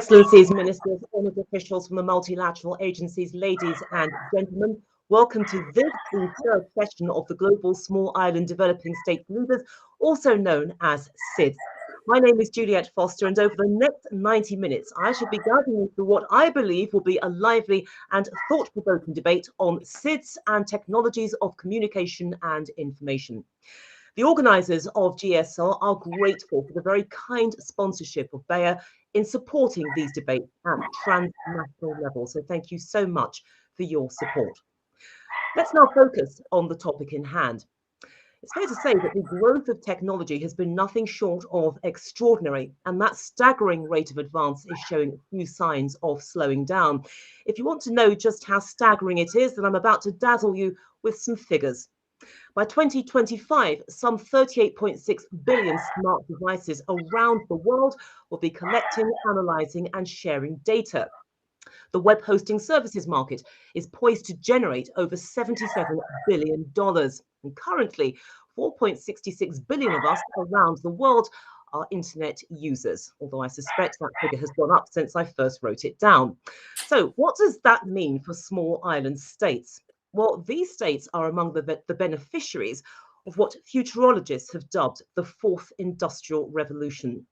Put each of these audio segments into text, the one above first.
Excellencies, Ministers, honoured officials from the multilateral agencies, ladies and gentlemen, welcome to this, the third session of the Global Small Island Developing States Leaders, also known as SIDS. My name is Juliet Foster, and over the next 90 minutes, I shall be guiding you through what I believe will be a lively and thought-provoking debate on SIDS and technologies of communication and information. The organisers of GSL are grateful for the very kind sponsorship of Bayer in supporting these debates at transnational level. So thank you so much for your support. Let's now focus on the topic in hand. It's fair to say that the growth of technology has been nothing short of extraordinary, and that staggering rate of advance is showing few signs of slowing down. If you want to know just how staggering it is, then I'm about to dazzle you with some figures. By 2025, some 38.6 billion smart devices around the world will be collecting, analysing and sharing data. The web hosting services market is poised to generate over $77 billion. And currently, 4.66 billion of us around the world are internet users, although I suspect that figure has gone up since I first wrote it down. So what does that mean for small island states? Well, these states are among the beneficiaries of what futurologists have dubbed the fourth industrial revolution.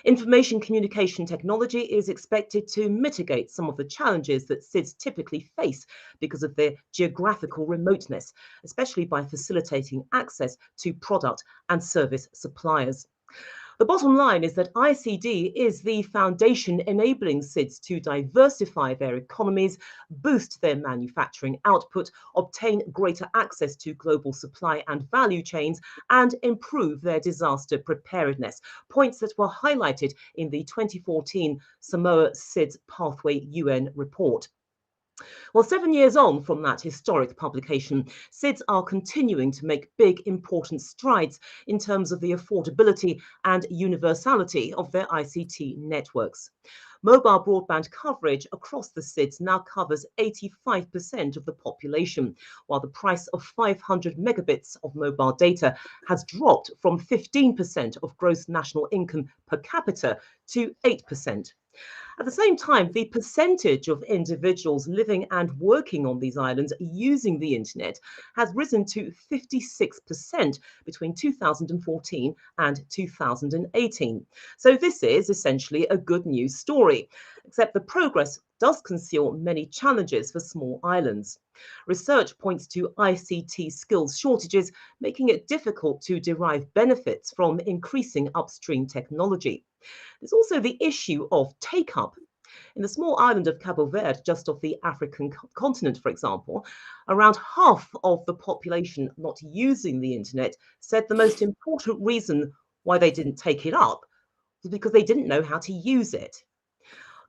Information communication technology is expected to mitigate some of the challenges that SIDS typically face because of their geographical remoteness, especially by facilitating access to product and service suppliers. The bottom line is that ICD is the foundation enabling SIDS to diversify their economies, boost their manufacturing output, obtain greater access to global supply and value chains, and improve their disaster preparedness, points that were highlighted in the 2014 Samoa SIDS Pathway UN report. Well, 7 years on from that historic publication, SIDS are continuing to make big, important strides in terms of the affordability and universality of their ICT networks. Mobile broadband coverage across the SIDS now covers 85% of the population, while the price of 500 megabits of mobile data has dropped from 15% of gross national income per capita to 8%. At the same time, the percentage of individuals living and working on these islands using the internet has risen to 56% between 2014 and 2018. So this is essentially a good news story, except the progress does conceal many challenges for small islands. Research points to ICT skills shortages, making it difficult to derive benefits from increasing upstream technology. There's also the issue of take-up. In the small island of Cabo Verde, just off the African continent, for example, around half of the population not using the internet said the most important reason why they didn't take it up was because they didn't know how to use it.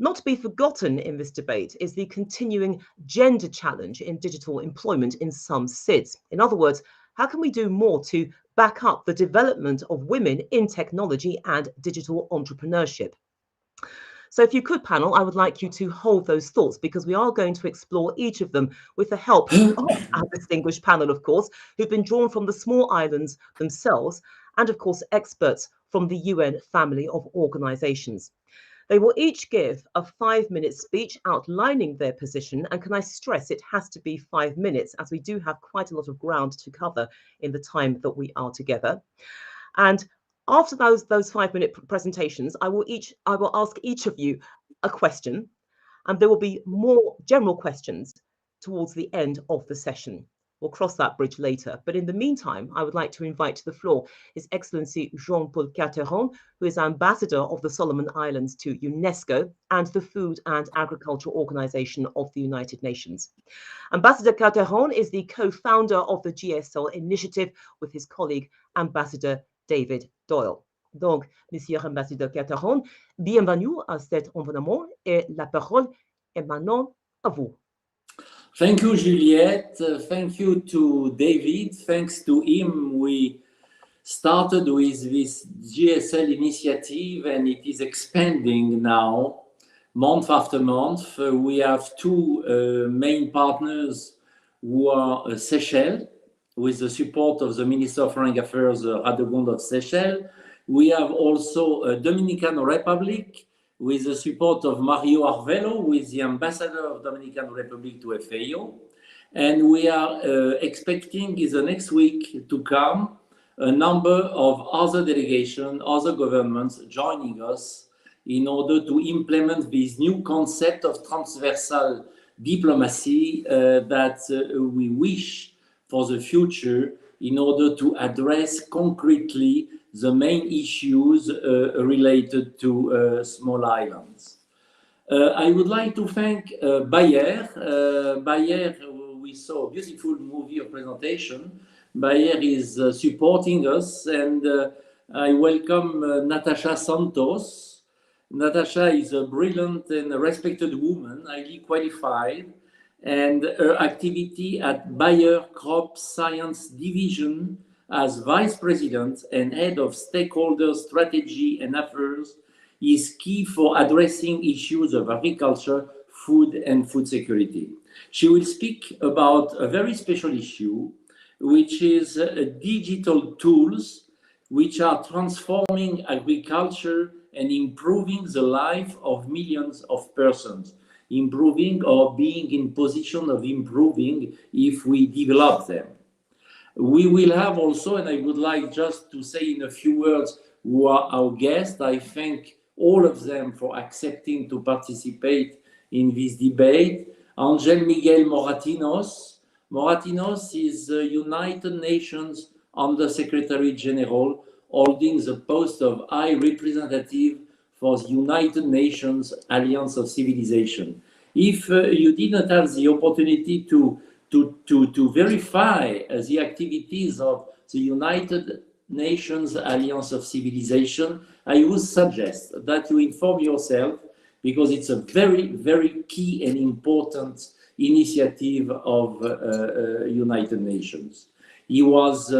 Not to be forgotten in this debate is the continuing gender challenge in digital employment in some SIDS. In other words, how can we do more to back up the development of women in technology and digital entrepreneurship? So if you could, panel, I would like you to hold those thoughts because we are going to explore each of them with the help of our distinguished panel, of course, who've been drawn from the small islands themselves and, of course, experts from the UN family of organizations. They will each give a 5-minute speech outlining their position. And can I stress it has to be 5 minutes as we do have quite a lot of ground to cover in the time that we are together. And after those 5-minute presentations, I will ask each of you a question, and there will be more general questions towards the end of the session. We'll cross that bridge later. But in the meantime, I would like to invite to the floor His Excellency Jean-Paul Carteron, who is Ambassador of the Solomon Islands to UNESCO and the Food and Agriculture Organization of the United Nations. Ambassador Carteron is the co-founder of the GSL initiative with his colleague, Ambassador David Doyle. Donc, Monsieur Ambassadeur Carteron, bienvenue à cet environnement et la parole est maintenant à vous. Thank you, Juliette. Thank you to David. Thanks to him, we started with this GSL initiative and it is expanding now month after month. We have two main partners who are Seychelles, with the support of the Minister of Foreign Affairs, Radegonde of Seychelles. We have also Dominican Republic with the support of Mario Arvelo, who is the ambassador of Dominican Republic to FAO. And we are expecting in the next week to come a number of other delegations, other governments joining us in order to implement this new concept of transversal diplomacy that we wish for the future in order to address concretely the main issues related to small islands. I would like to thank Bayer. Bayer, we saw a beautiful movie or presentation. Bayer is supporting us, and I welcome Natasha Santos. Natasha is a brilliant and respected woman, highly qualified, and her activity at Bayer Crop Science Division as Vice President and Head of Stakeholder Strategy and Affairs is key for addressing issues of agriculture, food, and food security. She will speak about a very special issue, which is digital tools which are transforming agriculture and improving the life of millions of persons, improving or being in position of improving if we develop them. We will have also, and I would like just to say in a few words who are our guests. I thank all of them for accepting to participate in this debate. Angel Miguel Moratinos. Moratinos is the United Nations Under Secretary General, holding the post of High Representative for the United Nations Alliance of Civilization. If you did not have the opportunity to verify the activities of the United Nations Alliance of Civilization, I would suggest that you inform yourself, because it's a very, very key and important initiative of United Nations. He was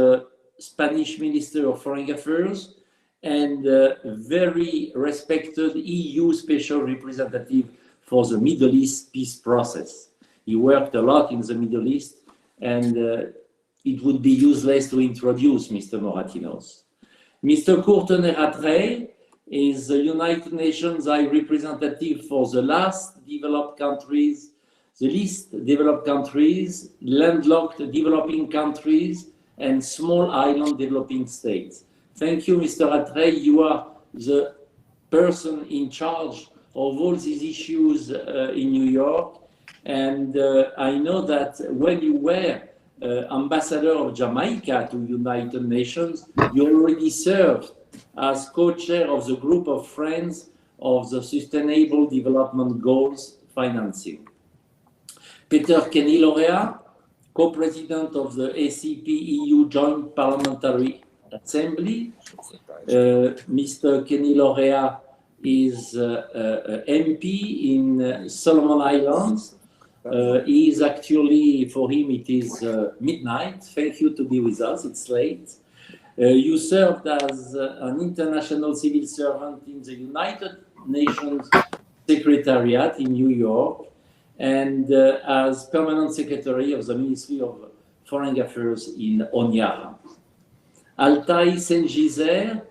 Spanish Minister of Foreign Affairs and very respected EU Special Representative for the Middle East peace process. He worked a lot in the Middle East, and it would be useless to introduce Mr. Moratinos. Mr. Courtenay Rattray is the United Nations High Representative for the least developed countries, landlocked developing countries, and small island developing states. Thank you, Mr. Rattray. You are the person in charge of all these issues in New York. And I know that when you were ambassador of Jamaica to United Nations, you already served as co-chair of the group of friends of the Sustainable Development Goals financing. Peter Kenny-Lauria, co-president of the ACP-EU Joint Parliamentary Assembly. Mr. Kenny-Lauria is MP in Solomon Islands. He is actually, for him, it is midnight. Thank you to be with us. It's late. You served as an international civil servant in the United Nations Secretariat in New York, and as permanent secretary of the Ministry of Foreign Affairs in Honiara. Altai Sengizer,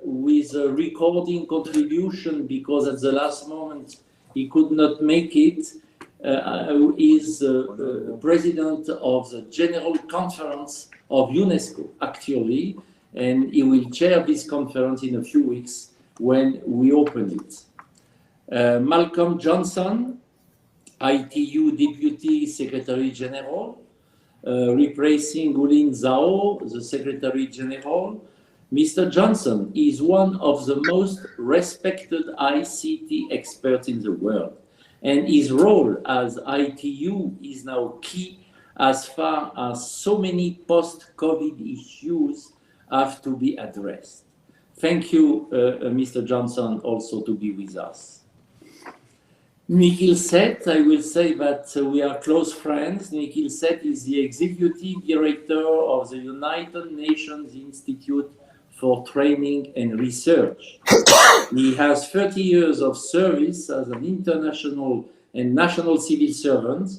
with a recording contribution because at the last moment he could not make it, is president of the General Conference of UNESCO, actually, and he will chair this conference in a few weeks when we open it. Malcolm Johnson, ITU Deputy Secretary General, replacing Gulin Zhao, the Secretary General. Mr. Johnson is one of the most respected ICT experts in the world, and his role as ITU is now key as far as so many post-COVID issues have to be addressed. Thank you, Mr. Johnson, also to be with us. Nikhil Seth, I will say that we are close friends. Nikhil Seth is the Executive Director of the United Nations Institute for Training and Research. He has 30 years of service as an international and national civil servant,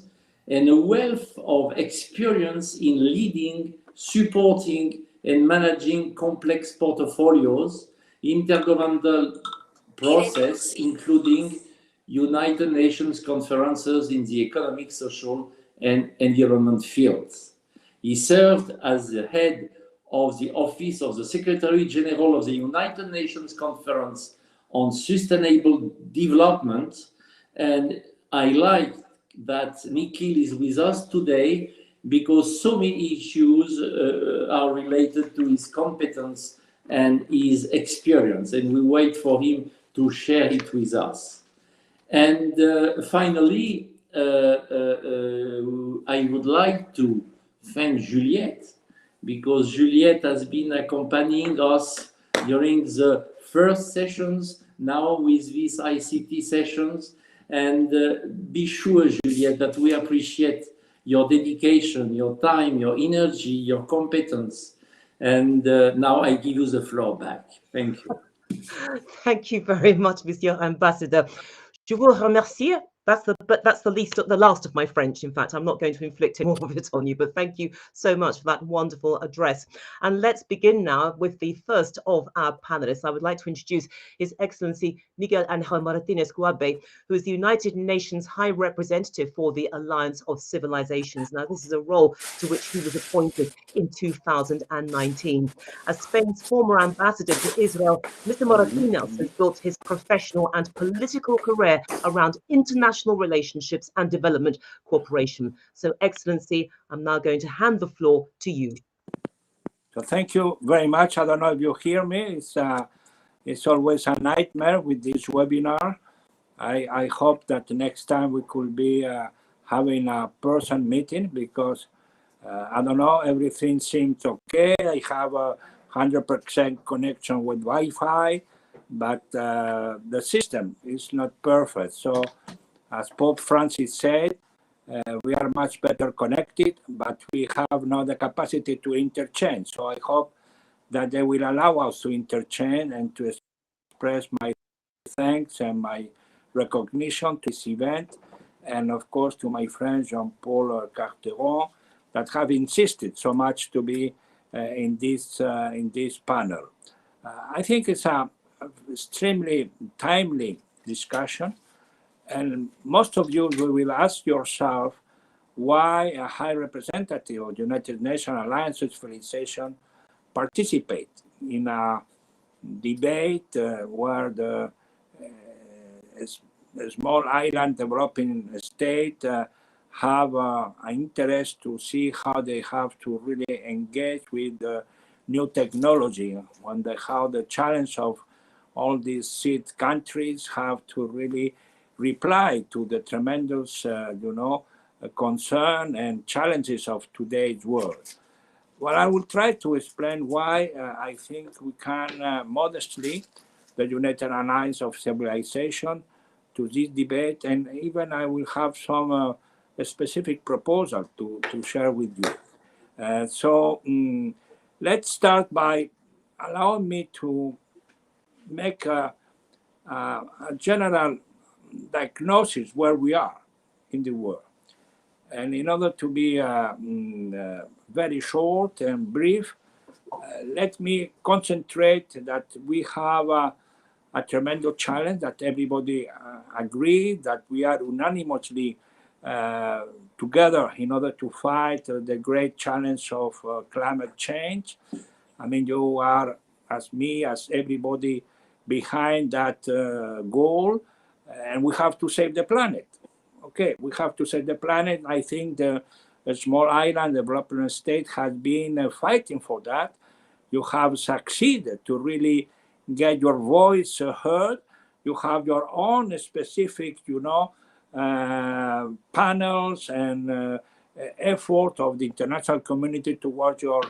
and a wealth of experience in leading, supporting, and managing complex portfolios, intergovernmental process, including United Nations conferences in the economic, social, and environment fields. He served as the head of the Office of the Secretary General of the United Nations Conference on Sustainable Development, and I like that Nikhil is with us today because so many issues are related to his competence and his experience, and we wait for him to share it with us. And finally, I would like to thank Juliette, because Juliette has been accompanying us during the first sessions, now with these ICT sessions. And be sure, Juliette, that we appreciate your dedication, your time, your energy, your competence. And now I give you the floor back. Thank you. Thank you very much, Monsieur Ambassador. Je vous remercie. That's the last of my French. In fact, I'm not going to inflict more of it on you, but thank you so much for that wonderful address. And let's begin now with the first of our panelists. I would like to introduce His Excellency Miguel Angel Martinez Guabe, who is the United Nations High Representative for the Alliance of Civilizations. Now, this is a role to which he was appointed in 2019. As Spain's former ambassador to Israel, Mr. Martinez has built his professional and political career around international relationships and development cooperation. So, Excellency, I'm now going to hand the floor to you. So thank you very much. I don't know if you hear me. It's always a nightmare with this webinar. I hope that next time we could be having a person meeting, because I don't know, everything seems okay. I have a 100% connection with Wi-Fi, but the system is not perfect. So as Pope Francis said, we are much better connected, but we have not the capacity to interchange. So I hope that they will allow us to interchange and to express my thanks and my recognition to this event, and of course to my friend Jean-Paul Carteron, that have insisted so much to be in this panel. I think it's a extremely timely discussion, and most of you will ask yourself why a high representative of the United Nations Alliance of Civilization participate in a debate where the small island developing state have an interest to see how they have to really engage with new technology, when how the challenge of all these seed countries have to really reply to the tremendous, concern and challenges of today's world. Well, I will try to explain why I think we can modestly, the United Alliance of Civilization, to this debate, and even I will have some a specific proposal to share with you. Let's start by allowing me to make a general diagnosis where we are in the world. And in order to be very short and brief, let me concentrate that we have a tremendous challenge that everybody agrees that we are unanimously together in order to fight the great challenge of climate change. I mean, you are, as me, as everybody, behind that goal, and we have to save the planet. Okay, we have to save the planet. I think the small island development state has been fighting for that. You have succeeded to really get your voice heard. You have your own specific, panels and effort of the international community towards your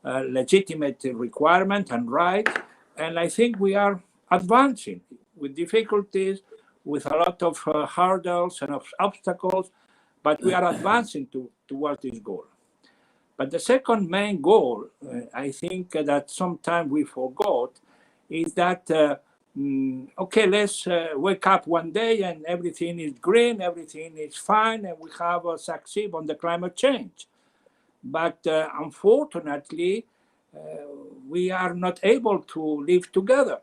legitimate requirement and right. And I think we are advancing with difficulties, with a lot of hurdles and obstacles, but we are advancing towards this goal. But the second main goal, I think that sometimes we forgot, is that, okay, let's wake up one day and everything is green, everything is fine, and we have succeed on the climate change. But unfortunately, we are not able to live together.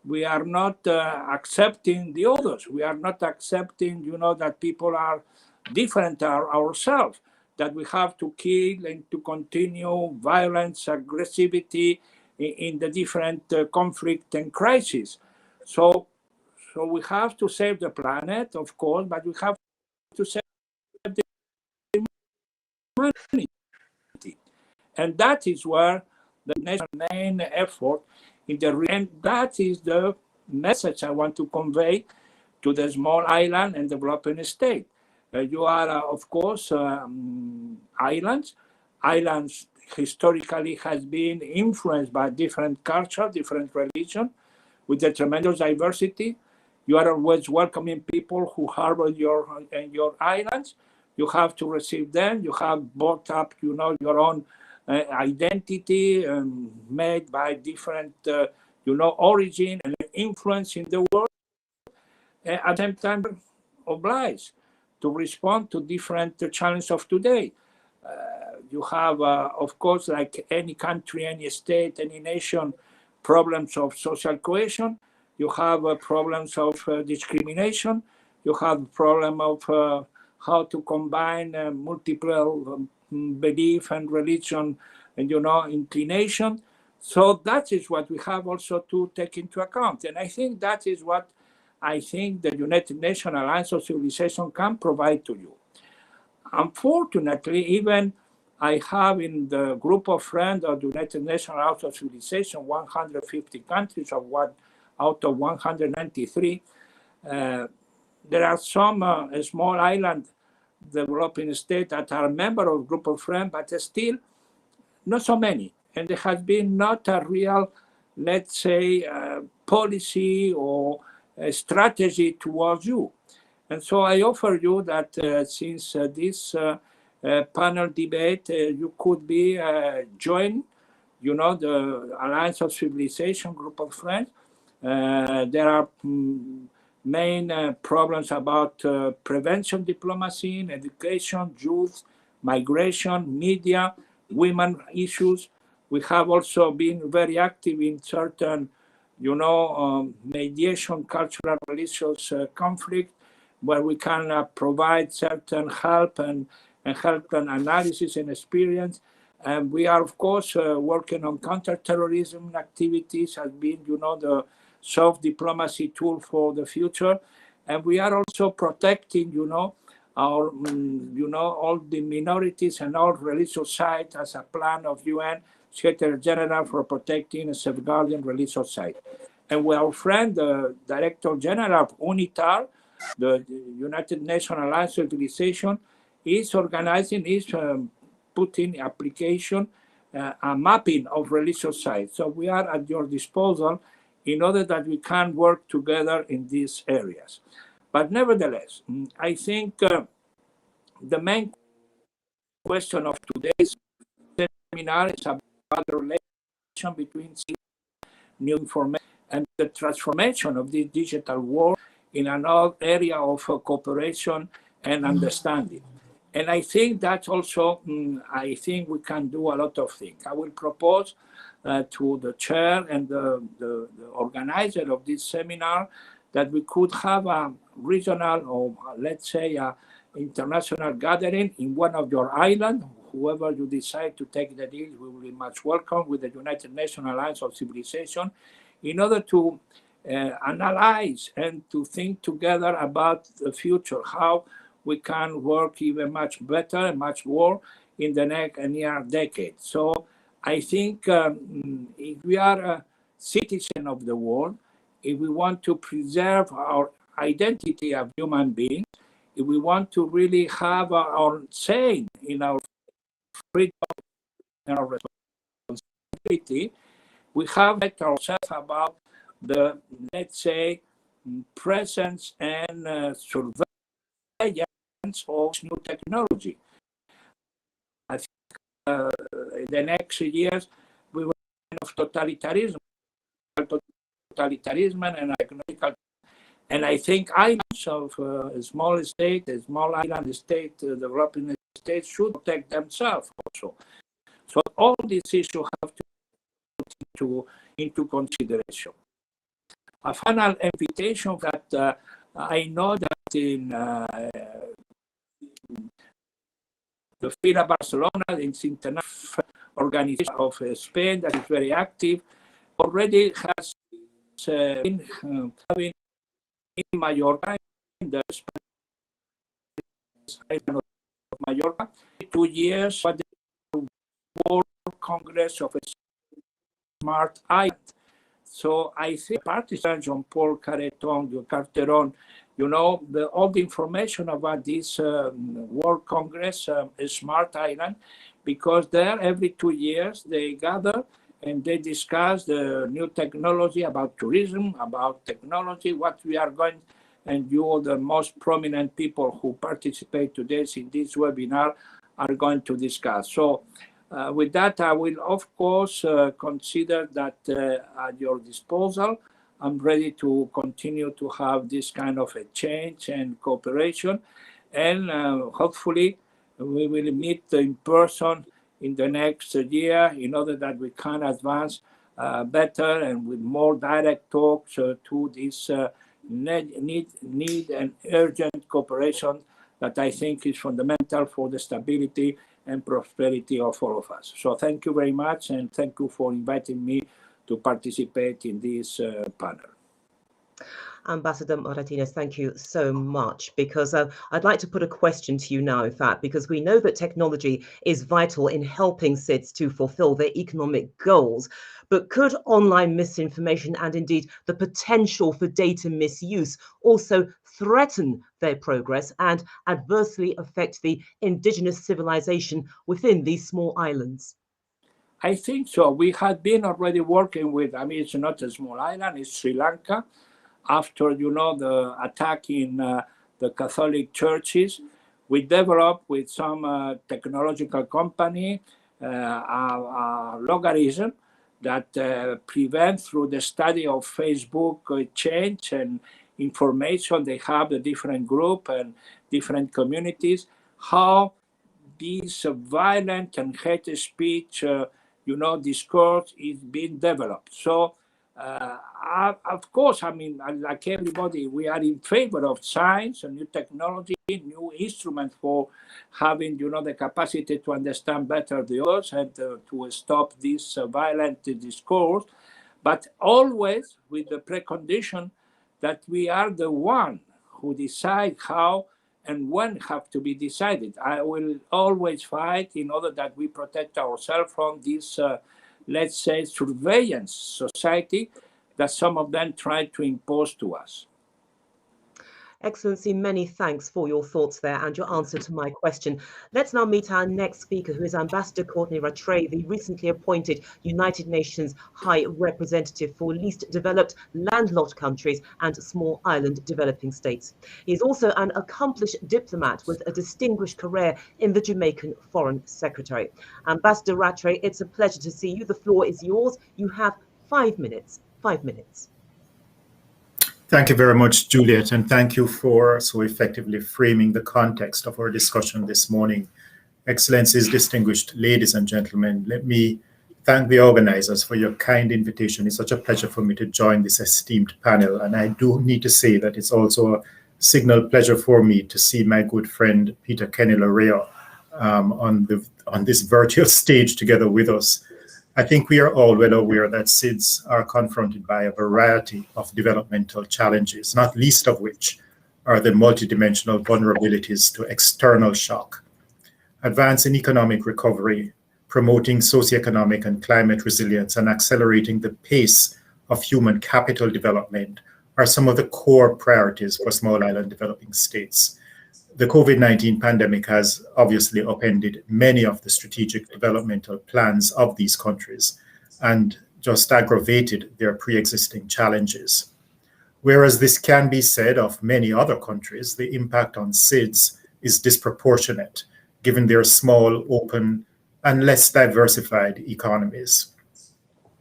we are not accepting the others. We are not accepting, that people are different ourselves, that we have to kill and to continue violence, aggressivity in the different conflict and crises. So we have to save the planet, of course, but we have to save the humanity. And that is where the main effort in the end, that is the message I want to convey to the small island and developing state. You are, of course, islands. Islands historically has been influenced by different culture, different religion, with a tremendous diversity. You are always welcoming people who harbor your islands. You have to receive them. You have brought up, your own identity made by different, origin and influence in the world. At the same time, obliged to respond to different challenges of today. You have, of course, like any country, any state, any nation, problems of social cohesion. You have problems of discrimination. You have problem of how to combine multiple belief and religion and, inclination. So that is what we have also to take into account. And I think that is what I think the United Nations Alliance of Civilization can provide to you. Unfortunately, even I have in the group of friends of the United Nations Alliance of Civilization 150 countries out of 193. There are some small island developing states that are a member of group of friends, but still not so many. And there has been not a real, let's say, policy or a strategy towards you. And so I offer you that since this panel debate, you could be join, the Alliance of Civilization group of friends. There are main problems about prevention diplomacy, education, youth, migration, media, women issues. We have also been very active in certain, mediation, cultural, religious conflict, where we can provide certain help and help and analysis and experience. And we are, of course, working on counterterrorism activities as being, the soft diplomacy tool for the future. And we are also protecting, our, all the minorities and all religious sites as a plan of UN Secretary General for protecting and safeguarding religious sites. And with our friend, the Director General of UNITAR, the United Nations Alliance of Civilization, is organizing, putting application, a mapping of religious sites. So we are at your disposal in order that we can work together in these areas. But nevertheless, I think the main question of today's seminar is about the relation between new information and the transformation of the digital world in another area of cooperation and understanding. And I think that's also, I think we can do a lot of things. I will propose to the chair and the organizer of this seminar that we could have a regional or let's say a international gathering in one of your islands. Whoever you decide to take the deal, we will be much welcome with the United Nations Alliance of Civilization in order to analyze and to think together about the future, how we can work even much better and much more in the next near decade. So I think if we are a citizen of the world, if we want to preserve our identity of human beings, if we want to really have our say in our freedom and our responsibility, we have to ask ourselves about the, let's say, presence and surveillance of new technology. I think in the next years, we will have totalitarianism and economical. And I think islands of a small state, a small island state, developing states should protect themselves also. So all these issues have to into consideration. a final invitation that I know that in the FIRA Barcelona, it's international organization of Spain that is very active, already has been having in Mallorca, in the island of Mallorca, 2 years for the World Congress of Smart Island. So I think partisans Jean-Paul Carteron, you know, all the information about this World Congress, Smart Island, because there every 2 years they gather and they discuss the new technology about tourism, about technology, what we are going, and you, all the most prominent people who participate today in this webinar, are going to discuss. So with that, I will, of course, consider that at your disposal. I'm ready to continue to have this kind of a change and cooperation. And hopefully, we will meet in person in the next year in order that we can advance better and with more direct talks to this need and urgent cooperation that I think is fundamental for the stability and prosperity of all of us. So thank you very much, and thank you for inviting me to participate in this panel. Ambassador Martinez, thank you so much, because I'd like to put a question to you now, in fact, because we know that technology is vital in helping SIDS to fulfill their economic goals. But could online misinformation and indeed the potential for data misuse also threaten their progress and adversely affect the indigenous civilization within these small islands? I think so. We had been already working with, I mean, it's not a small island, it's Sri Lanka. After, you know, the attack in the Catholic churches, we developed with some technological company a logarithm that prevents, through the study of Facebook change and information they have, the different group and different communities, how this violent and hate speech, you know, discourse is being developed. So, of course, I mean, like everybody, we are in favor of science and new technology, new instruments for having, you know, the capacity to understand better the others and to stop this violent discourse, but always with the precondition that we are the one who decide how and when have to be decided. I will always fight in order that we protect ourselves from this let's say, surveillance society that some of them try to impose to us. Excellency, many thanks for your thoughts there and your answer to my question. Let's now meet our next speaker, who is Ambassador Courtney Rattray, the recently appointed United Nations High Representative for Least Developed Landlocked Countries and Small Island Developing States. He is also an accomplished diplomat with a distinguished career in the Jamaican Foreign Secretary. Ambassador Rattray, it's a pleasure to see you. The floor is yours. You have 5 minutes. 5 minutes. Thank you very much, Juliet, and thank you for so effectively framing the context of our discussion this morning. Excellencies, distinguished ladies and gentlemen, let me thank the organizers for your kind invitation. It's such a pleasure for me to join this esteemed panel, and I do need to say that it's also a signal pleasure for me to see my good friend Peter Kenny Lario on this virtual stage together with us. I think we are all well aware that SIDS are confronted by a variety of developmental challenges, not least of which are the multidimensional vulnerabilities to external shock. Advancing economic recovery, promoting socioeconomic and climate resilience, and accelerating the pace of human capital development are some of the core priorities for small island developing states. The COVID-19 pandemic has obviously upended many of the strategic developmental plans of these countries and just aggravated their pre-existing challenges. Whereas this can be said of many other countries, the impact on SIDS is disproportionate given their small, open, and less diversified economies.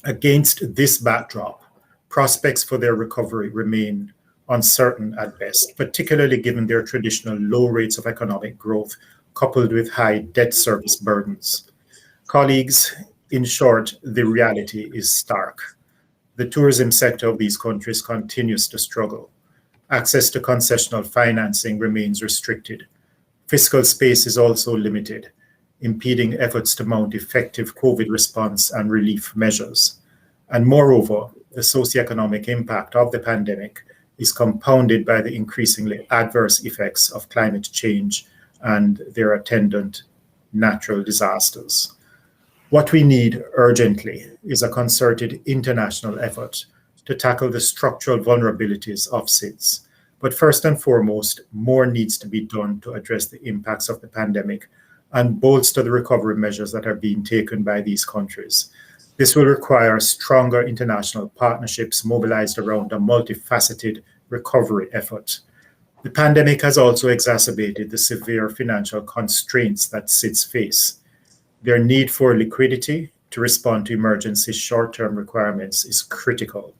Against this backdrop, prospects for their recovery remain uncertain at best, particularly given their traditional low rates of economic growth coupled with high debt service burdens. Colleagues, in short, the reality is stark. The tourism sector of these countries continues to struggle. Access to concessional financing remains restricted. Fiscal space is also limited, impeding efforts to mount effective COVID response and relief measures. And moreover, the socioeconomic impact of the pandemic is compounded by the increasingly adverse effects of climate change and their attendant natural disasters. What we need urgently is a concerted international effort to tackle the structural vulnerabilities of SIDS. But first and foremost, more needs to be done to address the impacts of the pandemic and bolster the recovery measures that are being taken by these countries. This will require stronger international partnerships mobilized around a multifaceted recovery effort. The pandemic has also exacerbated the severe financial constraints that SIDS face. Their need for liquidity to respond to emergency short-term requirements is critical.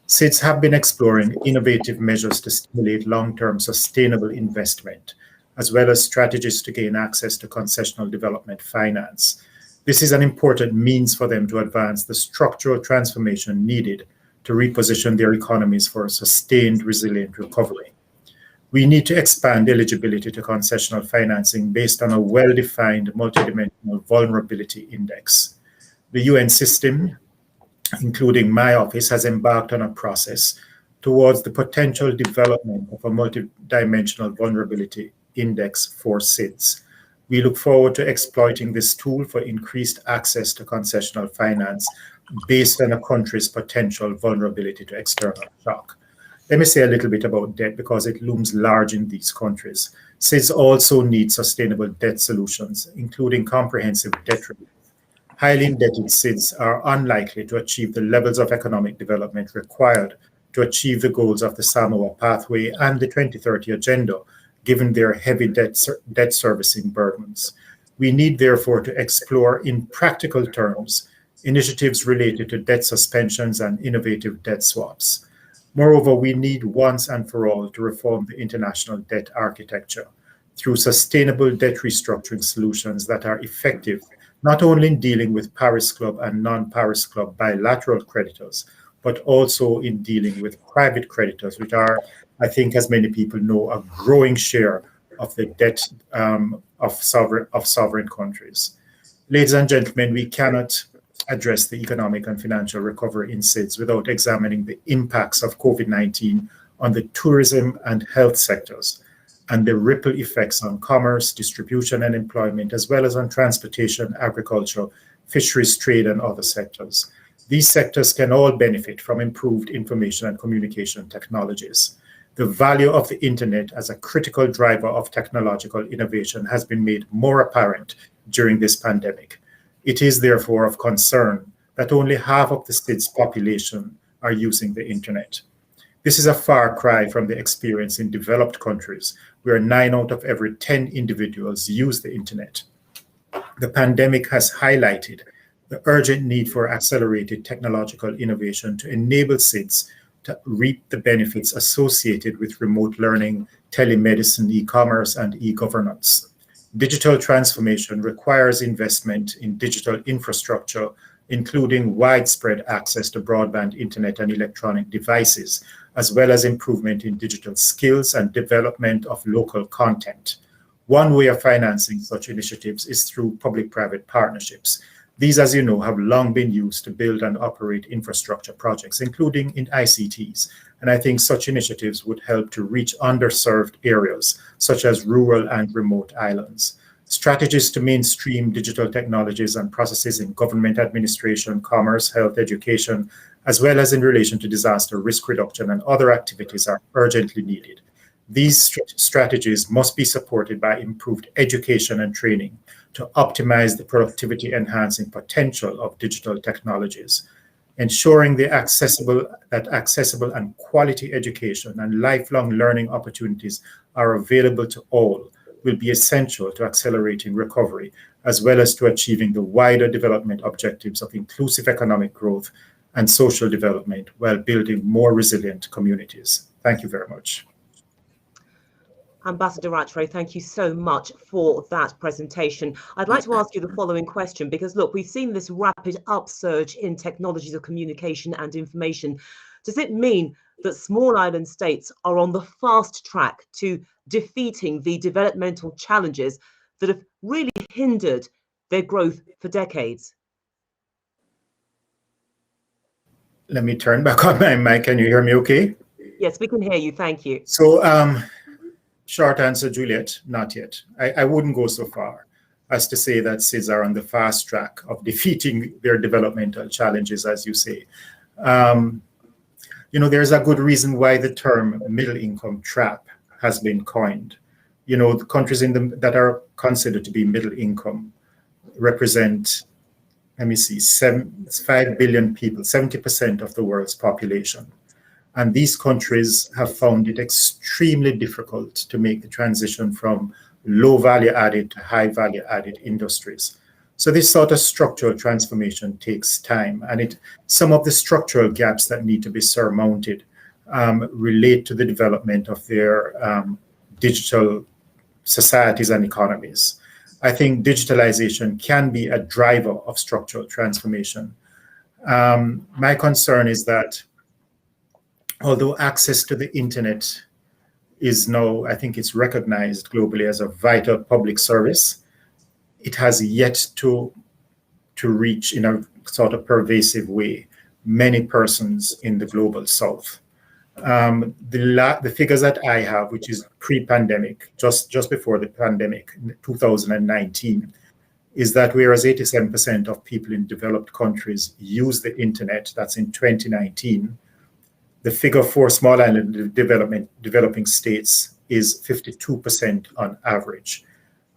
SIDS have been exploring innovative measures to stimulate long-term sustainable investment, as well as strategies to gain access to concessional development finance. This is an important means for them to advance the structural transformation needed to reposition their economies for a sustained, resilient recovery. We need to expand eligibility to concessional financing based on a well-defined multidimensional vulnerability index. The UN system, including my office, has embarked on a process towards the potential development of a multidimensional vulnerability index for SIDS. We look forward to exploiting this tool for increased access to concessional finance based on a country's potential vulnerability to external shock. Let me say a little bit about debt because it looms large in these countries. SIDS also need sustainable debt solutions, including comprehensive debt relief. Highly indebted SIDS are unlikely to achieve the levels of economic development required to achieve the goals of the Samoa Pathway and the 2030 Agenda, given their heavy debt servicing burdens. We need, therefore, to explore in practical terms initiatives related to debt suspensions and innovative debt swaps. Moreover, we need once and for all to reform the international debt architecture through sustainable debt restructuring solutions that are effective not only in dealing with Paris Club and non-Paris Club bilateral creditors, but also in dealing with private creditors, which are, I think, as many people know, a growing share of the debt of sovereign countries. Ladies and gentlemen, we cannot address the economic and financial recovery in SIDS without examining the impacts of COVID-19 on the tourism and health sectors and the ripple effects on commerce, distribution, and employment, as well as on transportation, agriculture, fisheries, trade, and other sectors. These sectors can all benefit from improved information and communication technologies. The value of the internet as a critical driver of technological innovation has been made more apparent during this pandemic. It is therefore of concern that only half of the SIDS population are using the internet. This is a far cry from the experience in developed countries where 9 out of every 10 individuals use the internet. The pandemic has highlighted the urgent need for accelerated technological innovation to enable SIDS to reap the benefits associated with remote learning, telemedicine, e-commerce, and e-governance. Digital transformation requires investment in digital infrastructure, including widespread access to broadband internet and electronic devices, as well as improvement in digital skills and development of local content. One way of financing such initiatives is through public-private partnerships. These, as you know, have long been used to build and operate infrastructure projects, including in ICTs. And I think such initiatives would help to reach underserved areas, such as rural and remote islands. Strategies to mainstream digital technologies and processes in government administration, commerce, health, education, as well as in relation to disaster risk reduction and other activities are urgently needed. These strategies must be supported by improved education and training to optimize the productivity enhancing potential of digital technologies. Ensuring that accessible and quality education and lifelong learning opportunities are available to all will be essential to accelerating recovery, as well as to achieving the wider development objectives of inclusive economic growth and social development while building more resilient communities. Thank you very much. Ambassador Rattray, thank you so much for that presentation. I'd like to ask you the following question, because look, we've seen this rapid upsurge in technologies of communication and information. Does it mean that small island states are on the fast track to defeating the developmental challenges that have really hindered their growth for decades? Let me turn back on my mic. Can you hear me okay? Yes, we can hear you. Thank you. So, short answer, Juliet, not yet. I wouldn't go so far as to say that SIDS are on the fast track of defeating their developmental challenges, as you say. You know, there's a good reason why the term middle income trap has been coined. You know, the countries that are considered to be middle income represent, let me see, 5 billion people, 70% of the world's population. And these countries have found it extremely difficult to make the transition from low value added to high value added industries. So this sort of structural transformation takes time, and some of the structural gaps that need to be surmounted relate to the development of their digital societies and economies. I think digitalization can be a driver of structural transformation. My concern is that although access to the internet is now, I think it's recognized globally as a vital public service, it has yet to reach in a sort of pervasive way many persons in the global south. The figures that I have, which is pre-pandemic, just before the pandemic, 2019, is that whereas 87% of people in developed countries use the internet, that's in 2019, the figure for small island developing states is 52% on average.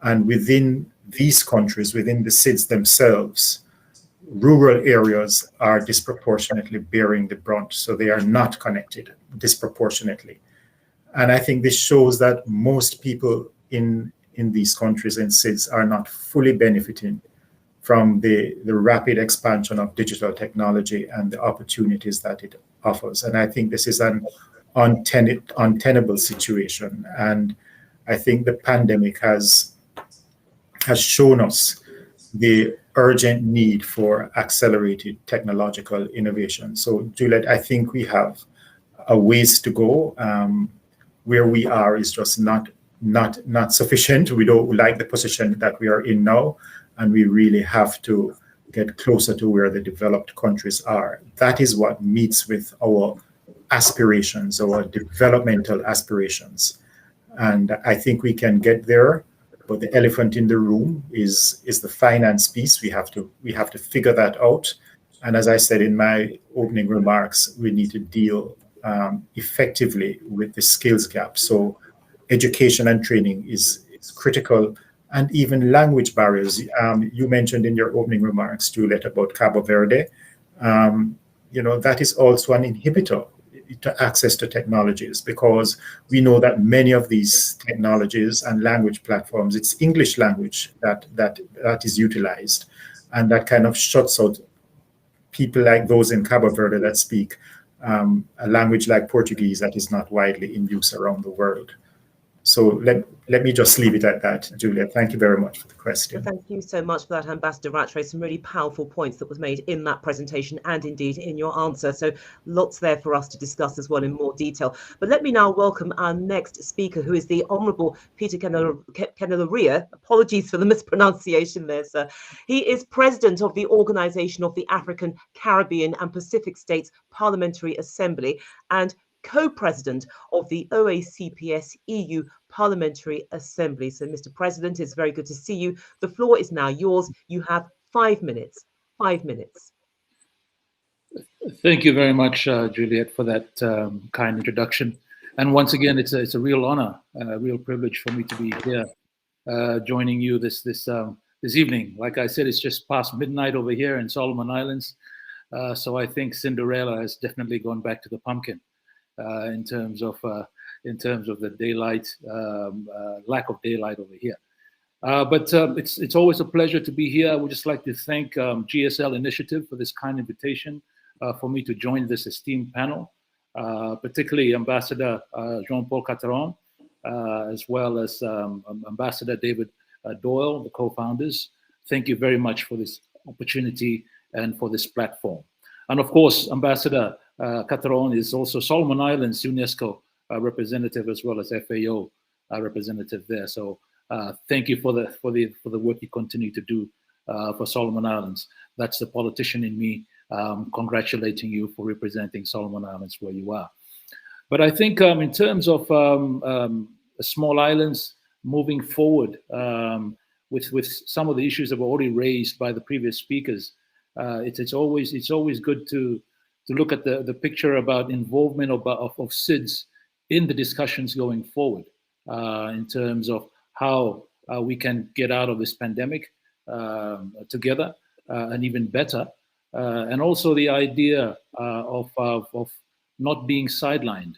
And within these countries, within the SIDS themselves, rural areas are disproportionately bearing the brunt. So they are not connected disproportionately. And I think this shows that most people in these countries and SIDS are not fully benefiting from the rapid expansion of digital technology and the opportunities that it offers. And I think this is an untenable situation. And I think the pandemic has shown us the urgent need for accelerated technological innovation. So, Juliet, I think we have a ways to go. Where we are is just not sufficient. We don't like the position that we are in now, and we really have to get closer to where the developed countries are. That is what meets with our aspirations, our developmental aspirations. And I think we can get there, but the elephant in the room is the finance piece. We have to figure that out. And as I said in my opening remarks, we need to deal effectively with the skills gap. So education and training is critical, and even language barriers. You mentioned in your opening remarks, Juliet, about Cabo Verde. That is also an inhibitor to access to technologies, because we know that many of these technologies and language platforms, it's English language that is utilized, and that kind of shuts out people like those in Cabo Verde that speak a language like Portuguese that is not widely in use around the world. So let me just leave it at that, Julia. Thank you very much for the question. Well, thank you so much for that, Ambassador Rattray. Some really powerful points that was made in that presentation and indeed in your answer. So lots there for us to discuss as well in more detail. But let me now welcome our next speaker, who is the Honourable Peter Keneleria. Apologies for the mispronunciation there, sir. He is President of the Organisation of the African, Caribbean and Pacific States Parliamentary Assembly and co-president of the OACPS EU Parliamentary Assembly. So, Mr. President, it's very good to see you. The floor is now yours. You have 5 minutes. 5 minutes. Thank you very much, Juliet, for that kind introduction. And once again, it's a real honor, a real privilege for me to be here, joining you this evening. Like I said, it's just past midnight over here in Solomon Islands, so I think Cinderella has definitely gone back to the pumpkin. In terms of the daylight, lack of daylight over here. But it's always a pleasure to be here. I would just like to thank GSL Initiative for this kind invitation for me to join this esteemed panel, particularly Ambassador Jean-Paul Catteron as well as Ambassador David Doyle, the co-founders. Thank you very much for this opportunity and for this platform. And of course, Ambassador Catteron is also Solomon Islands UNESCO representative, as well as FAO representative there. So thank you for the work you continue to do for Solomon Islands. That's the politician in me congratulating you for representing Solomon Islands where you are. But I think in terms of small islands moving forward with some of the issues that were already raised by the previous speakers, it's always good to look at the picture about involvement of SIDS in the discussions going forward in terms of how we can get out of this pandemic together and even better, and also the idea of not being sidelined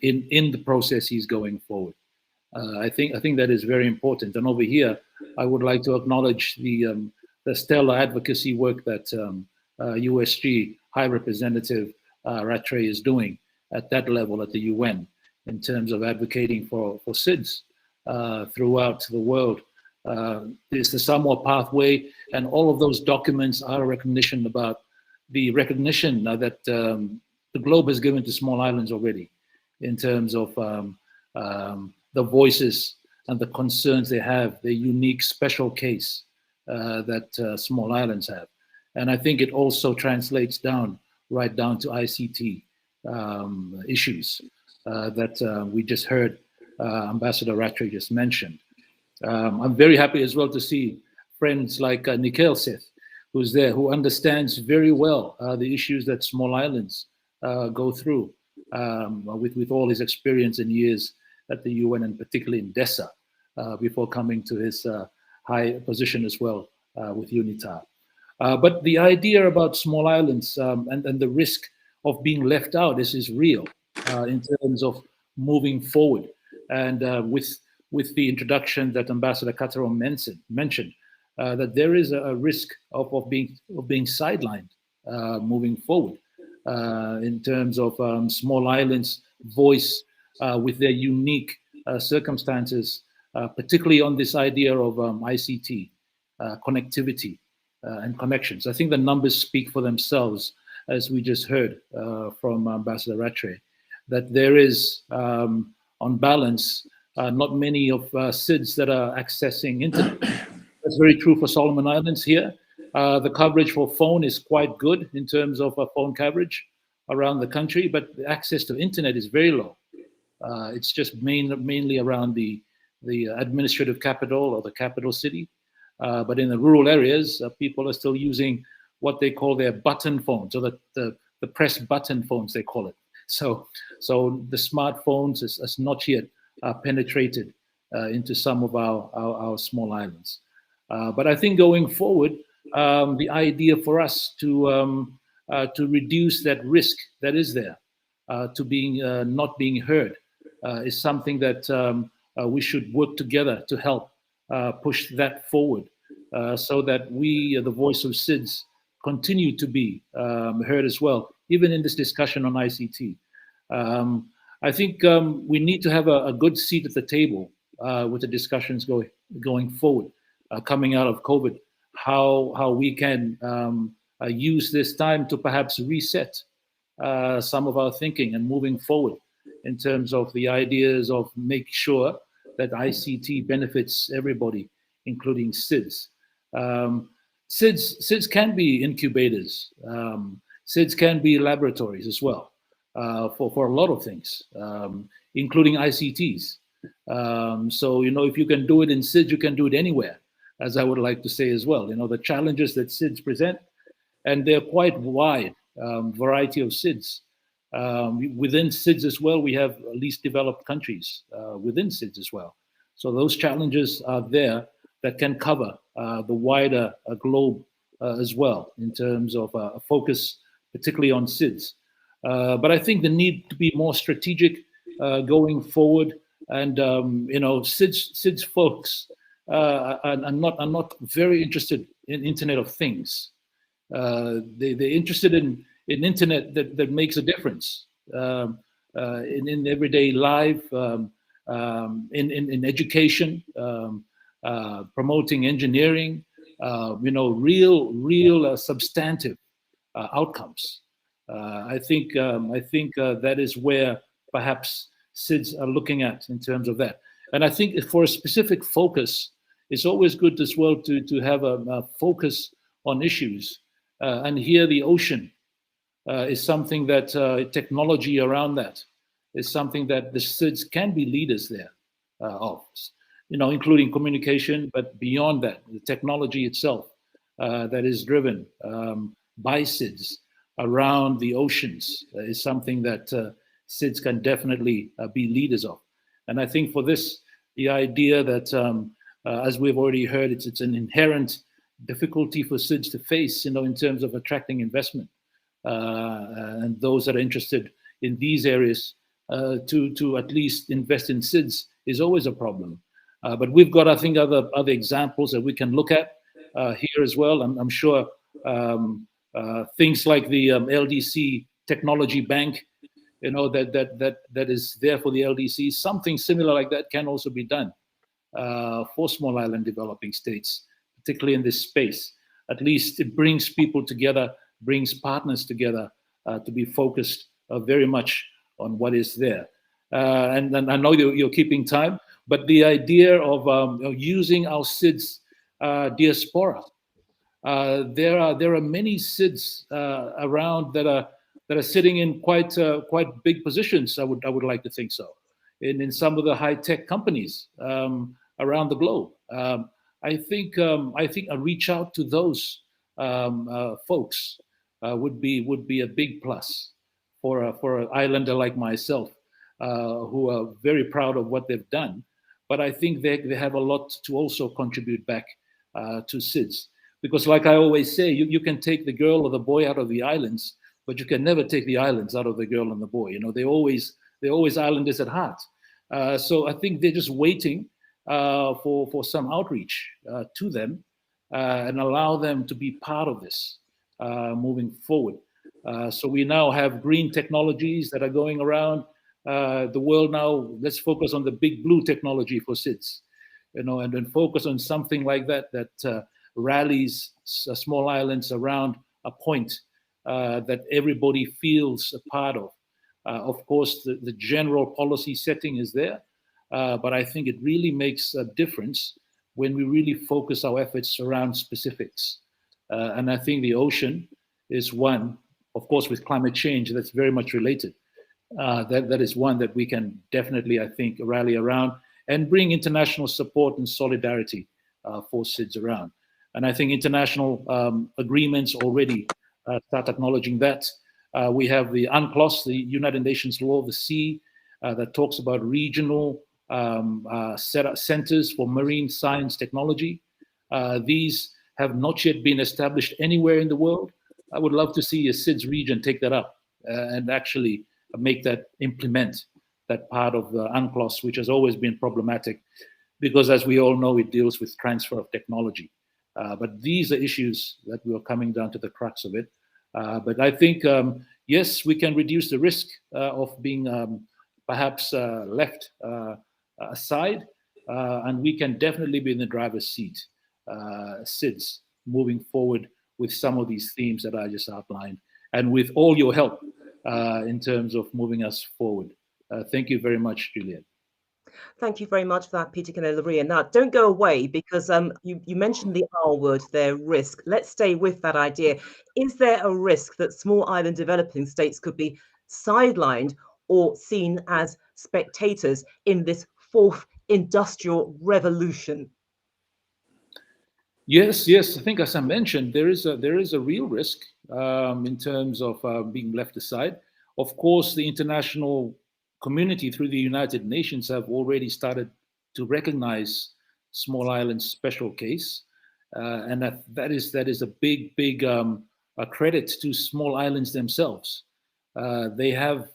in the processes going forward. I think that is very important. And over here, I would like to acknowledge the stellar advocacy work that USG High Representative Rattray is doing at that level at the UN in terms of advocating for SIDS throughout the world. There's the Samoa Pathway, and all of those documents are a recognition about the recognition that the globe has given to small islands already in terms of the voices and the concerns they have, the unique special case that small islands have. And I think it also translates right down to ICT issues that we just heard Ambassador Rattray just mentioned. I'm very happy as well to see friends like Nikhil Seth, who's there, who understands very well the issues that small islands go through with all his experience and years at the UN, and particularly in DESA, before coming to his high position as well with UNITAR. But the idea about small islands and the risk of being left out is real in terms of moving forward. And with the introduction that Ambassador Catteron mentioned, that there is a risk of being sidelined moving forward in terms of small islands' voice with their unique circumstances, particularly on this idea of ICT, connectivity and connections. I think the numbers speak for themselves, as we just heard from Ambassador Rattray, that there is, on balance, not many of SIDS that are accessing internet. That's very true for Solomon Islands here. The coverage for phone is quite good in terms of phone coverage around the country, but the access to internet is very low. It's just mainly around the administrative capital or the capital city. But in the rural areas, people are still using what they call their button phones, or the press button phones, they call it. So the smartphones is not yet penetrated into some of our small islands. But I think going forward, the idea for us to reduce that risk that is there to being not being heard is something that we should work together to help push that forward, so that we, the voice of SIDS, continue to be heard as well, even in this discussion on ICT. I think we need to have a good seat at the table with the discussions going forward, coming out of COVID, how we can use this time to perhaps reset some of our thinking and moving forward in terms of the ideas of make sure that ICT benefits everybody, including SIDS. SIDS can be incubators. SIDS can be laboratories as well for a lot of things, including ICTs. So, if you can do it in SIDS, you can do it anywhere, as I would like to say as well. The challenges that SIDS present, and they're quite wide variety of SIDS. Within SIDS as well, we have least developed countries within SIDS as well. So those challenges are there that can cover the wider globe as well in terms of a focus, particularly on SIDS. But I think the need to be more strategic going forward, and SIDS folks are not very interested in Internet of Things. They're interested in internet that makes a difference. in everyday life, in education, promoting engineering, real substantive outcomes. I think that is where perhaps SIDS are looking at in terms of that. And I think for a specific focus, it's always good as well to have a focus on issues. And here the ocean is something that technology around that is something that the SIDS can be leaders there of, including communication, but beyond that, the technology itself that is driven by SIDS around the oceans is something that SIDS can definitely be leaders of. And I think for this, the idea that, as we've already heard, it's an inherent difficulty for SIDS to face, in terms of attracting investment and those that are interested in these areas to at least invest in SIDS is always a problem. But we've got, I think, other examples that we can look at here as well. I'm sure things like the LDC Technology Bank, that is there for the LDC. Something similar like that can also be done for small island developing states, particularly in this space. At least it brings people together, brings partners together to be focused very much on what is there. And I know you're keeping time, but the idea of using our SIDS diaspora, there are many SIDS around that are sitting in quite big positions. I would like to think so, in some of the high tech companies around the globe. I think a reach out to those folks would be a big plus for an islander like myself, who are very proud of what they've done. But I think they have a lot to also contribute back to SIDS. Because like I always say, you can take the girl or the boy out of the islands, but you can never take the islands out of the girl and the boy. They're always islanders at heart. So I think they're just waiting for some outreach to them and allow them to be part of this moving forward. So we now have green technologies that are going around the world now. Let's focus on the big blue technology for SIDS, and then focus on something like that rallies small islands around a point that everybody feels a part of. Of course, the general policy setting is there, but I think it really makes a difference when we really focus our efforts around specifics. And I think the ocean is one, of course, with climate change, that's very much related. That is one that we can definitely, I think, rally around and bring international support and solidarity for SIDS around. And I think international agreements already start acknowledging that. We have the UNCLOS, the United Nations Law of the Sea, that talks about regional centers for marine science technology. These have not yet been established anywhere in the world. I would love to see a SIDS region take that up and actually implement that part of the UNCLOS, which has always been problematic because, as we all know, it deals with transfer of technology. But these are issues that we are coming down to the crux of it. But I think, yes, we can reduce the risk of being perhaps left aside, and we can definitely be in the driver's seat, SIDS, moving forward with some of these themes that I just outlined, and with all your help in terms of moving us forward. Thank you very much, Juliet. Thank you very much for that, Peter Kene-Laria. Now, don't go away, because you mentioned the R word there, risk. Let's stay with that idea. Is there a risk that small island developing states could be sidelined or seen as spectators in this fourth industrial revolution? Yes. I think, as I mentioned, there is a real risk in terms of being left aside. Of course, the international community through the United Nations have already started to recognize small islands' special case, and that is a big credit to small islands themselves. They have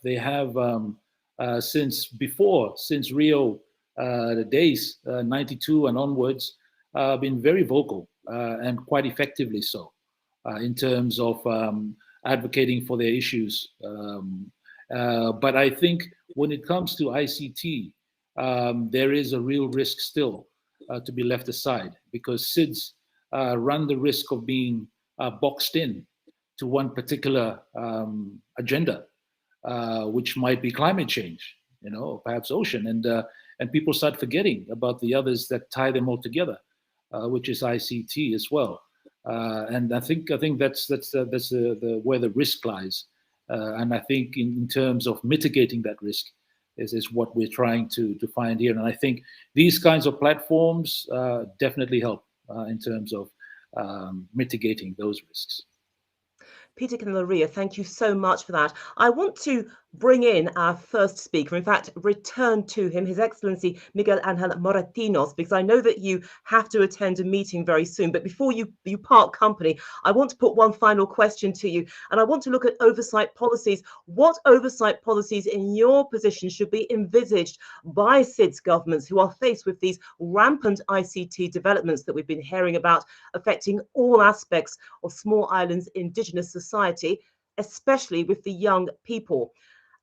since Rio the days 92 and onwards been very vocal and quite effectively so in terms of advocating for their issues But I think when it comes to ICT, there is a real risk still to be left aside, because SIDS run the risk of being boxed in to one particular agenda, which might be climate change, or perhaps ocean, and people start forgetting about the others that tie them all together, which is ICT as well. And I think that's where the risk lies. And I think in terms of mitigating that risk is what we're trying to find here. And I think these kinds of platforms definitely help in terms of mitigating those risks. Peter Candelaria, thank you so much for that. I want to bring in our first speaker, in fact, return to him, His Excellency Miguel Angel Moratinos, because I know that you have to attend a meeting very soon. But before you part company, I want to put one final question to you, and I want to look at oversight policies. What oversight policies in your position should be envisaged by SIDS governments who are faced with these rampant ICT developments that we've been hearing about, affecting all aspects of small islands' indigenous society, especially with the young people?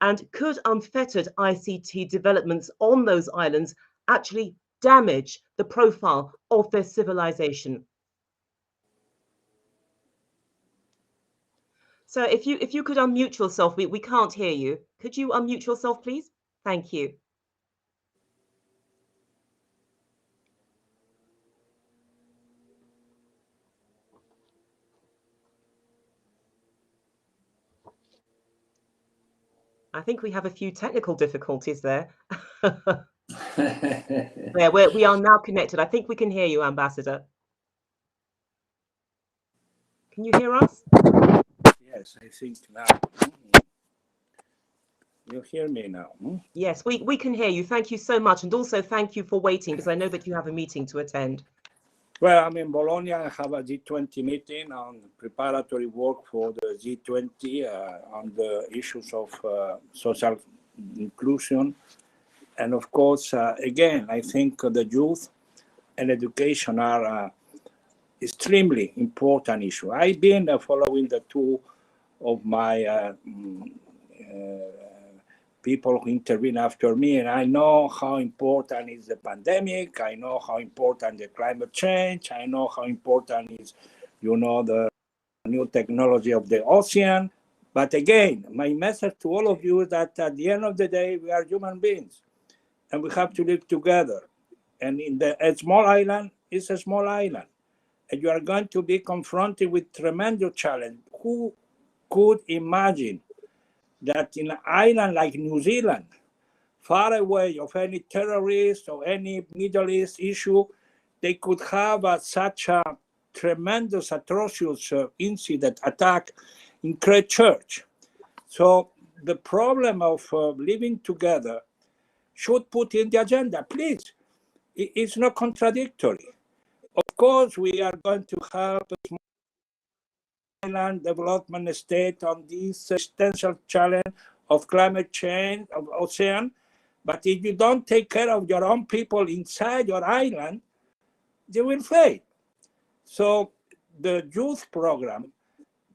And could unfettered ICT developments on those islands actually damage the profile of their civilization? So if you could unmute yourself, we can't hear you. Could you unmute yourself, please? Thank you. I think we have a few technical difficulties there. Yeah, we are now connected. I think we can hear you, Ambassador. Can you hear us? Yes, I think now. You hear me now? Yes, we can hear you. Thank you so much. And also thank you for waiting, because I know that you have a meeting to attend. Well, I'm in Bologna. I have a G20 meeting on preparatory work for the G20 on the issues of social inclusion. And of course, again, I think the youth and education are extremely important issue. I've been following the two of my people who intervene after me, and I know how important is the pandemic. I know how important the climate change. I know how important is, the new technology of the ocean. But again, my message to all of you is that at the end of the day, we are human beings, and we have to live together. And a small island is a small island, and you are going to be confronted with tremendous challenge. Who could imagine that in an island like New Zealand, far away of any terrorist or any Middle East issue, they could have such a tremendous, atrocious incident attack in Christchurch? So the problem of living together should put in the agenda, please. It's not contradictory. Of course, we are going to have a small island development state on this existential challenge of climate change, of ocean. But if you don't take care of your own people inside your island, they will fail. So the youth program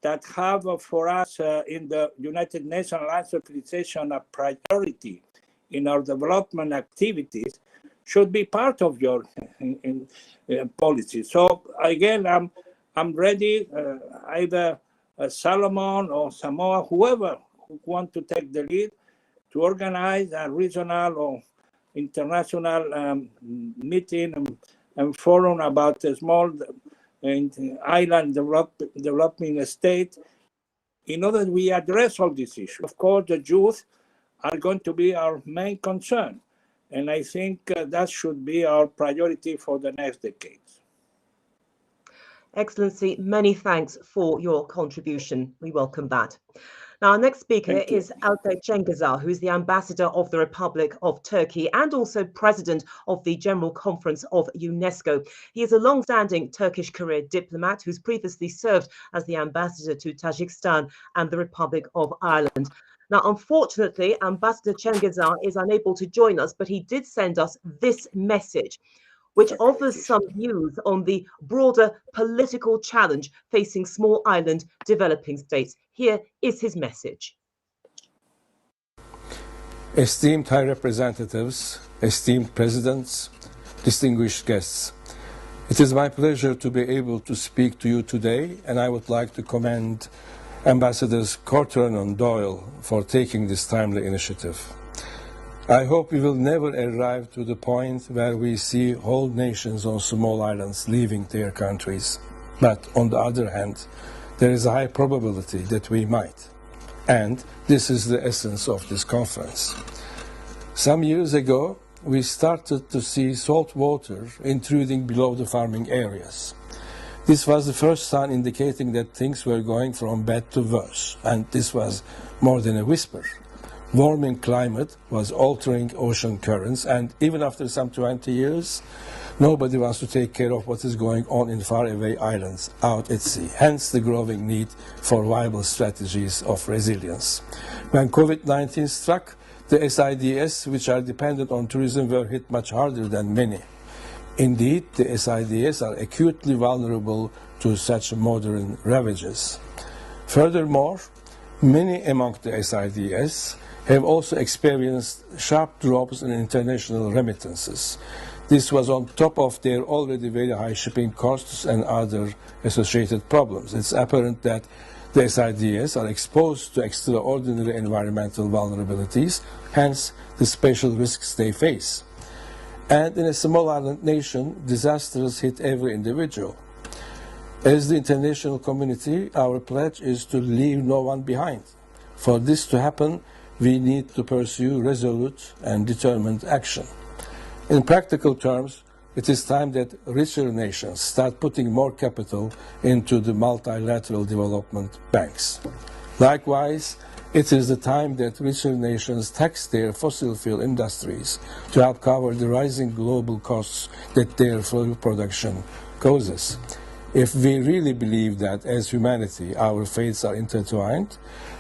that have for us in the United Nations Alliance of Civilization a priority in our development activities should be part of your policy. So again, I'm ready, either Solomon or Samoa, whoever who want to take the lead, to organize a regional or international meeting and forum about a small island developing state, in order that we address all these issues. Of course, the youth are going to be our main concern. And I think that should be our priority for the next decades. Excellency, many thanks for your contribution. We welcome that. Now, our next speaker is Alpay Cengiz, who is the ambassador of the Republic of Turkey and also president of the General Conference of UNESCO. He is a long-standing Turkish career diplomat who's previously served as the ambassador to Tajikistan and the Republic of Ireland. Now, unfortunately, Ambassador Cengiz is unable to join us, but he did send us this message, which offers some views on the broader political challenge facing small island developing states. Here is his message. esteemed High Representatives, esteemed Presidents, distinguished guests. It is my pleasure to be able to speak to you today, and I would like to commend Ambassadors Corcoran and Doyle for taking this timely initiative. I hope we will never arrive to the point where we see whole nations on small islands leaving their countries. But on the other hand, there is a high probability that we might. And this is the essence of this conference. Some years ago, we started to see salt water intruding below the farming areas. This was the first sign indicating that things were going from bad to worse, and this was more than a whisper. Warming climate was altering ocean currents, and even after some 20 years, nobody wants to take care of what is going on in faraway islands out at sea, hence the growing need for viable strategies of resilience. When COVID-19 struck, the SIDS, which are dependent on tourism, were hit much harder than many. Indeed, the SIDS are acutely vulnerable to such modern ravages. Furthermore, many among the SIDS have also experienced sharp drops in international remittances. This was on top of their already very high shipping costs and other associated problems. It's apparent that the SIDS are exposed to extraordinary environmental vulnerabilities, hence the special risks they face. And in a small island nation, disasters hit every individual. As the international community, our pledge is to leave no one behind. For this to happen, we need to pursue resolute and determined action. In practical terms, it is time that richer nations start putting more capital into the multilateral development banks. Likewise, it is the time that richer nations tax their fossil fuel industries to help cover the rising global costs that their fuel production causes. If we really believe that as humanity our fates are intertwined,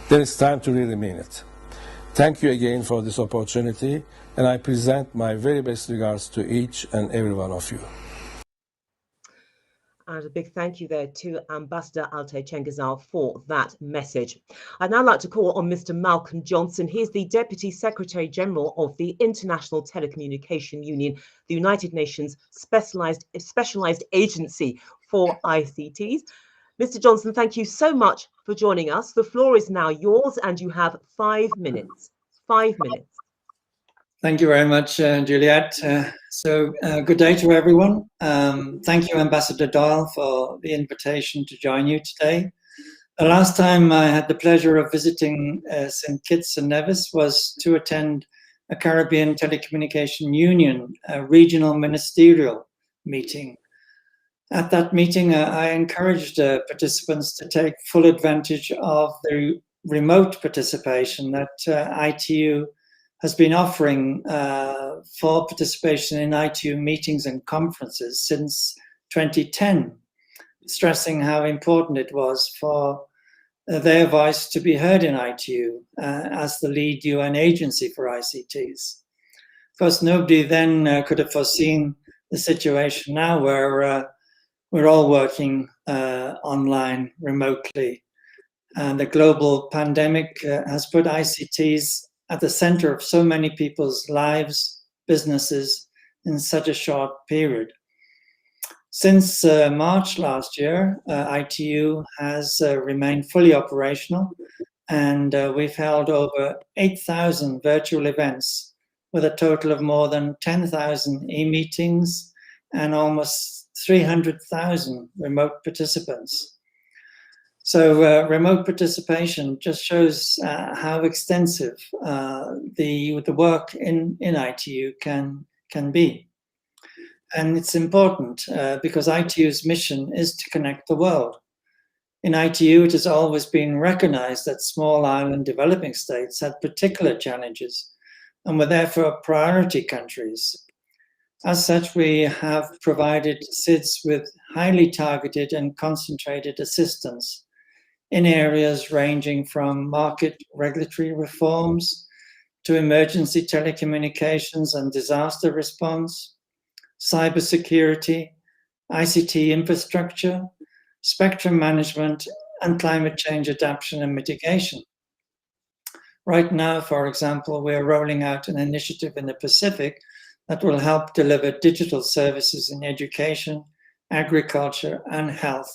then it's time to really mean it. Thank you again for this opportunity, and I present my very best regards to each and every one of you. And a big thank you there to Ambassador Altay Cengiz for that message. I'd now like to call on Mr. Malcolm Johnson. He's the Deputy Secretary General of the International Telecommunication Union, the United Nations specialized agency for ICTs. Mr. Johnson, thank you so much for joining us. The floor is now yours, and you have 5 minutes. 5 minutes. Thank you very much, Juliet. Good day to everyone. Thank you, Ambassador Doyle, for the invitation to join you today. The last time I had the pleasure of visiting St. Kitts and Nevis was to attend a Caribbean Telecommunication Union regional ministerial meeting. At that meeting, I encouraged participants to take full advantage of the remote participation that ITU has been offering for participation in ITU meetings and conferences since 2010, stressing how important it was for their voice to be heard in ITU as the lead UN agency for ICTs. Of course, nobody then could have foreseen the situation now where we're all working online remotely. And the global pandemic has put ICTs at the center of so many people's lives, businesses, in such a short period. Since March last year, ITU has remained fully operational, and we've held over 8,000 virtual events with a total of more than 10,000 e-meetings and almost 300,000 remote participants. So remote participation just shows how extensive the work in ITU can be. And it's important because ITU's mission is to connect the world. In ITU, it has always been recognized that small island developing states had particular challenges and were therefore priority countries. As such, we have provided SIDS with highly targeted and concentrated assistance in areas ranging from market regulatory reforms to emergency telecommunications and disaster response, cybersecurity, ICT infrastructure, spectrum management, and climate change adaptation and mitigation. Right now, for example, we're rolling out an initiative in the Pacific that will help deliver digital services in education, agriculture, and health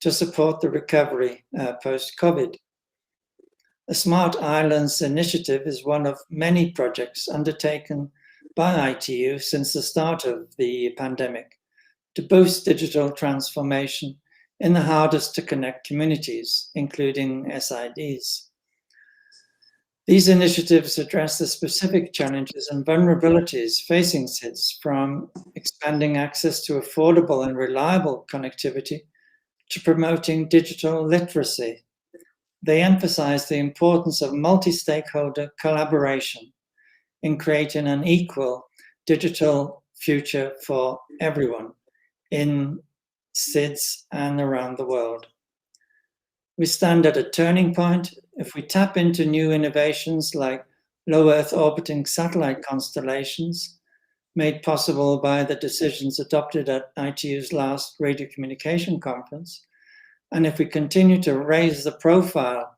to support the recovery post-COVID. The Smart Islands initiative is one of many projects undertaken by ITU since the start of the pandemic to boost digital transformation in the hardest to connect communities, including SIDs. These initiatives address the specific challenges and vulnerabilities facing SIDS, from expanding access to affordable and reliable connectivity to promoting digital literacy. They emphasize the importance of multi-stakeholder collaboration in creating an equal digital future for everyone in SIDS and around the world. We stand at a turning point. If we tap into new innovations like low Earth orbiting satellite constellations, made possible by the decisions adopted at ITU's last radio communication conference, and if we continue to raise the profile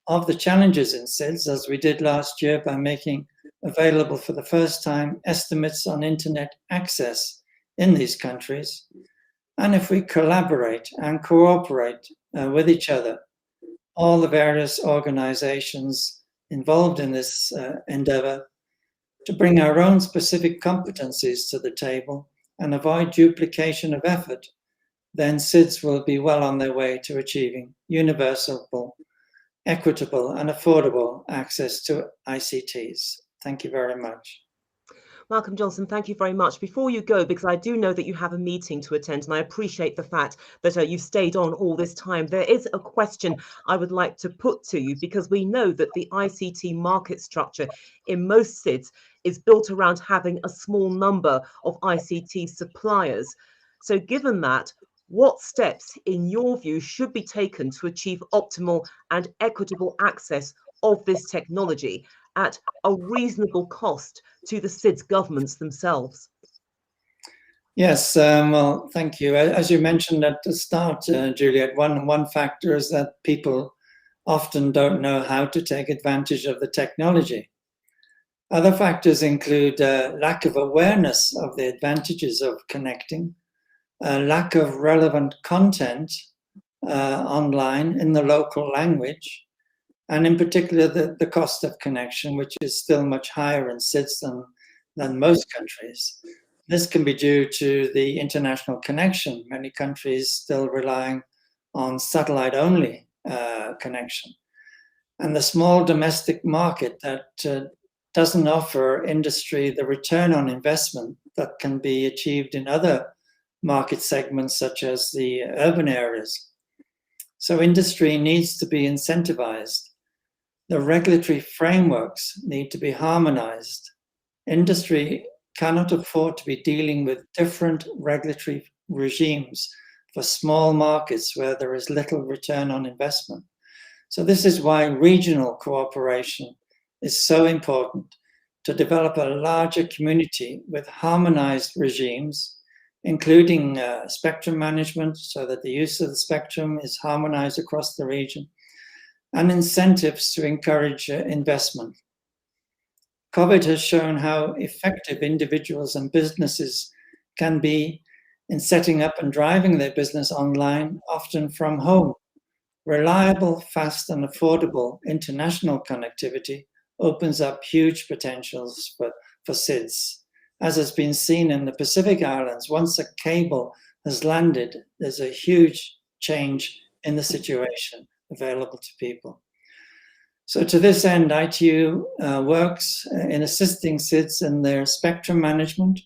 of the challenges in SIDS, as we did last year by making available for the first time estimates on internet access in these countries, and if we collaborate and cooperate with each other, all the various organizations involved in this endeavor, to bring our own specific competencies to the table and avoid duplication of effort, then SIDS will be well on their way to achieving universal, equitable, and affordable access to ICTs. Thank you very much. Malcolm Johnson, thank you very much. Before you go, because I do know that you have a meeting to attend, and I appreciate the fact that you stayed on all this time, there is a question I would like to put to you, because we know that the ICT market structure in most SIDS is built around having a small number of ICT suppliers. So given that, what steps, in your view, should be taken to achieve optimal and equitable access of this technology at a reasonable cost to the SIDS governments themselves? Yes, well, thank you. As you mentioned at the start, Juliet, one factor is that people often don't know how to take advantage of the technology. Other factors include lack of awareness of the advantages of connecting, lack of relevant content online in the local language, and in particular the cost of connection, which is still much higher in SIDS than most countries. This can be due to the international connection, many countries still relying on satellite-only connection, and the small domestic market that doesn't offer industry the return on investment that can be achieved in other market segments, such as the urban areas. So industry needs to be incentivized. The regulatory frameworks need to be harmonized. Industry cannot afford to be dealing with different regulatory regimes for small markets where there is little return on investment. So this is why regional cooperation is so important, to develop a larger community with harmonized regimes, including spectrum management, so that the use of the spectrum is harmonized across the region, and incentives to encourage investment. COVID has shown how effective individuals and businesses can be in setting up and driving their business online, often from home. Reliable, fast, and affordable international connectivity opens up huge potentials for SIDS. As has been seen in the Pacific Islands, once a cable has landed, there's a huge change in the situation available to people. So to this end, ITU works in assisting SIDS in their spectrum management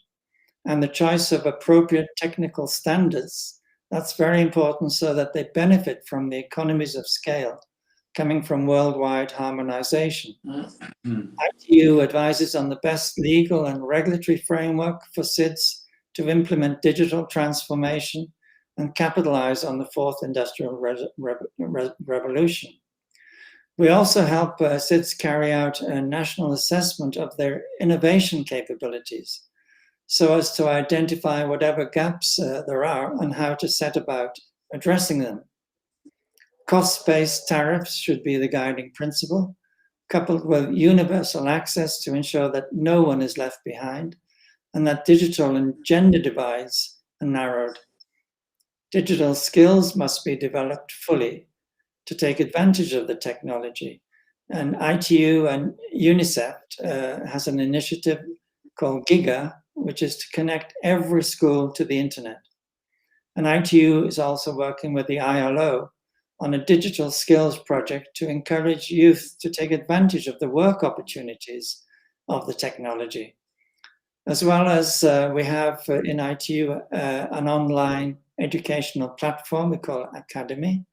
and the choice of appropriate technical standards. That's very important, so that they benefit from the economies of scale coming from worldwide harmonization. ITU advises on the best legal and regulatory framework for SIDS to implement digital transformation and capitalize on the fourth industrial revolution. We also help SIDS carry out a national assessment of their innovation capabilities, so as to identify whatever gaps there are and how to set about addressing them. Cost-based tariffs should be the guiding principle, coupled with universal access to ensure that no one is left behind, and that digital and gender divides are narrowed. Digital skills must be developed fully to take advantage of the technology. And ITU and UNICEF has an initiative called GIGA, which is to connect every school to the internet. And ITU is also working with the ILO on a digital skills project to encourage youth to take advantage of the work opportunities of the technology. As well as we have in ITU an online educational platform we call Academy,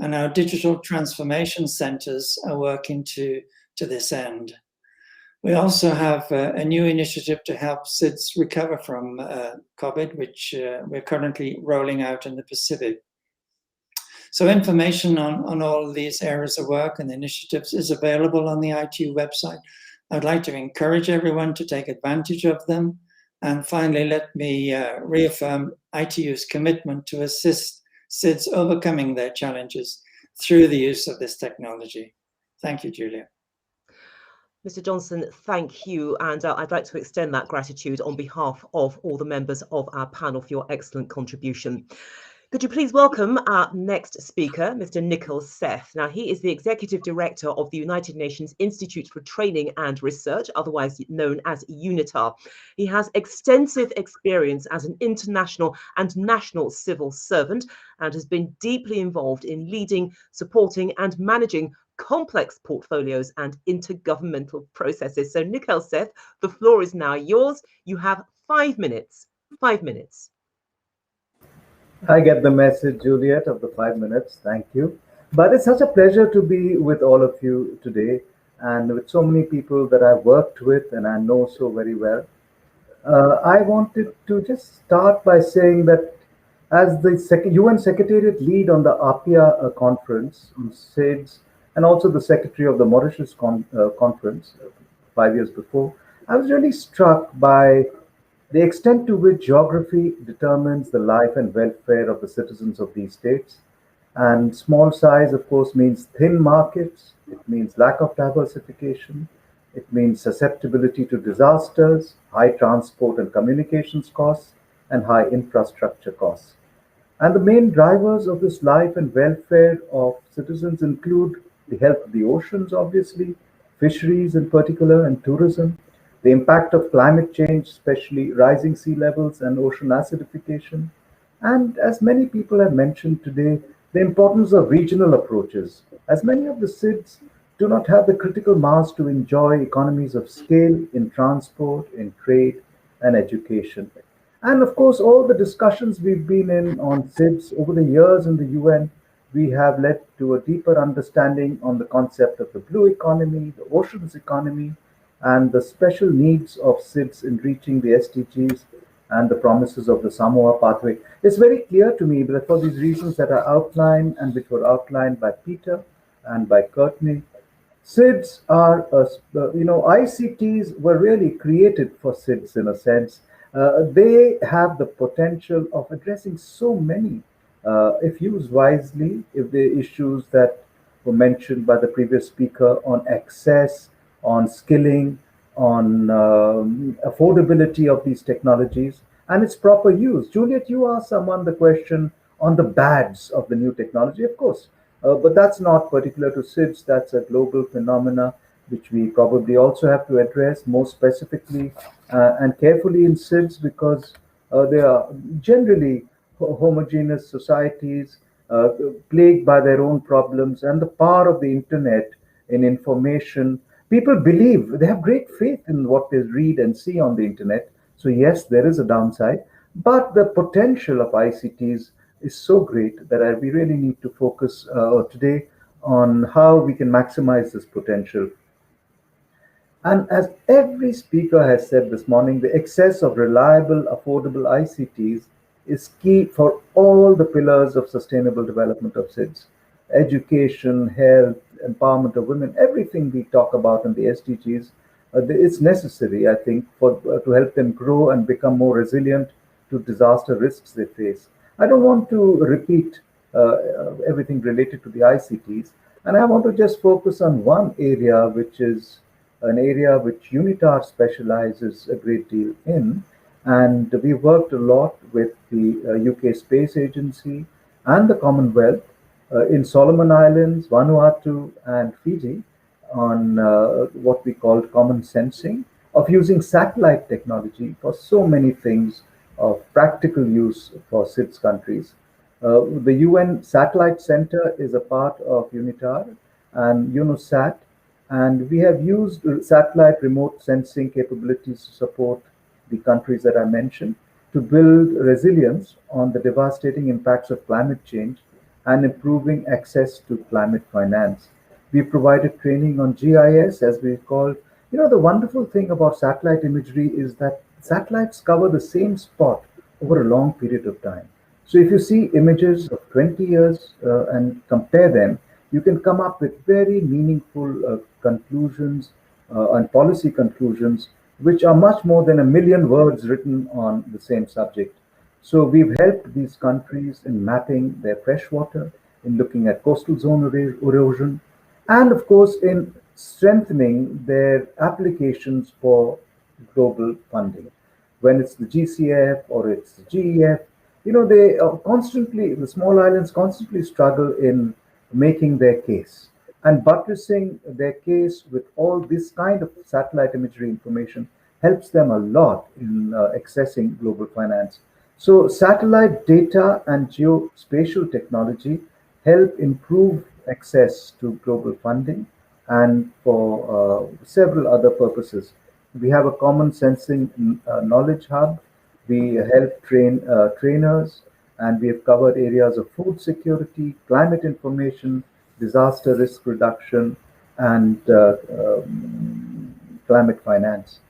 and our digital transformation centers are working to this end. We also have a new initiative to help SIDS recover from COVID, which we're currently rolling out in the Pacific. So information on all of these areas of work and initiatives is available on the ITU website. I'd like to encourage everyone to take advantage of them. And finally, let me reaffirm ITU's commitment to assist SIDS overcoming their challenges through the use of this technology. Thank you, Julia. Mr. Johnson, thank you. And I'd like to extend that gratitude on behalf of all the members of our panel for your excellent contribution. Could you please welcome our next speaker, Mr. Nikhil Seth. Now, he is the Executive Director of the United Nations Institute for Training and Research, otherwise known as UNITAR. He has extensive experience as an international and national civil servant and has been deeply involved in leading, supporting and managing complex portfolios and intergovernmental processes. So, Nikhil Seth, the floor is now yours. You have 5 minutes. 5 minutes. I get the message, Juliet, of the 5 minutes. Thank you. But it's such a pleasure to be with all of you today and with so many people that I've worked with and I know so very well. I wanted to just start by saying that as the UN Secretariat lead on the APIA conference on SIDS and also the Secretary of the Mauritius conference 5 years before, I was really struck by the extent to which geography determines the life and welfare of the citizens of these states. And small size, of course, means thin markets. It means lack of diversification. It means susceptibility to disasters, high transport and communications costs, and high infrastructure costs. And the main drivers of this life and welfare of citizens include the health of the oceans, obviously, fisheries in particular, and tourism, the impact of climate change, especially rising sea levels and ocean acidification, and as many people have mentioned today, the importance of regional approaches, as many of the SIDS do not have the critical mass to enjoy economies of scale in transport, in trade, and education. And of course, all the discussions we've been in on SIDS over the years in the UN, we have led to a deeper understanding on the concept of the blue economy, the oceans economy, and the special needs of SIDS in reaching the SDGs and the promises of the Samoa pathway. It's very clear to me that for these reasons that are outlined and which were outlined by Peter and by Courtney, SIDS are, ICTs were really created for SIDS in a sense. They have the potential of addressing so many, if used wisely, if the issues that were mentioned by the previous speaker on access, on skilling, on affordability of these technologies, and its proper use. Juliet, you asked someone the question on the bads of the new technology, of course, but that's not particular to SIDS. That's a global phenomena which we probably also have to address more specifically and carefully in SIDS because they are generally homogeneous societies plagued by their own problems, and the power of the internet in information. People believe, they have great faith in what they read and see on the internet. So yes, there is a downside, but the potential of ICTs is so great that we really need to focus today on how we can maximize this potential. And as every speaker has said this morning, the access of reliable, affordable ICTs is key for all the pillars of sustainable development of SIDS. Education, health, empowerment of women, everything we talk about in the SDGs, it's necessary, I think, to help them grow and become more resilient to disaster risks they face. I don't want to repeat everything related to the ICTs, And I want to just focus on one area, which is an area which UNITAR specializes a great deal in. And we worked a lot with the UK Space Agency and the Commonwealth in Solomon Islands, Vanuatu, and Fiji on what we called common sensing of using satellite technology for so many things of practical use for SIDS countries. The UN Satellite Center is a part of UNITAR and UNOSAT, and we have used satellite remote sensing capabilities to support the countries that I mentioned to build resilience on the devastating impacts of climate change and improving access to climate finance. We provided training on GIS, as we call. The wonderful thing about satellite imagery is that satellites cover the same spot over a long period of time. So if you see images of 20 years and compare them, you can come up with very meaningful conclusions and policy conclusions, which are much more than 1,000,000 words written on the same subject. So we've helped these countries in mapping their freshwater, in looking at coastal zone erosion, and of course in strengthening their applications for global funding. When it's the GCF or it's the GEF, they constantly, the small islands constantly struggle in making their case. And buttressing their case with all this kind of satellite imagery information helps them a lot in accessing global finance. So satellite data and geospatial technology help improve access to global funding and for several other purposes. We have a common sensing knowledge hub. We help train trainers, and we have covered areas of food security, climate information, disaster risk reduction, and climate finance.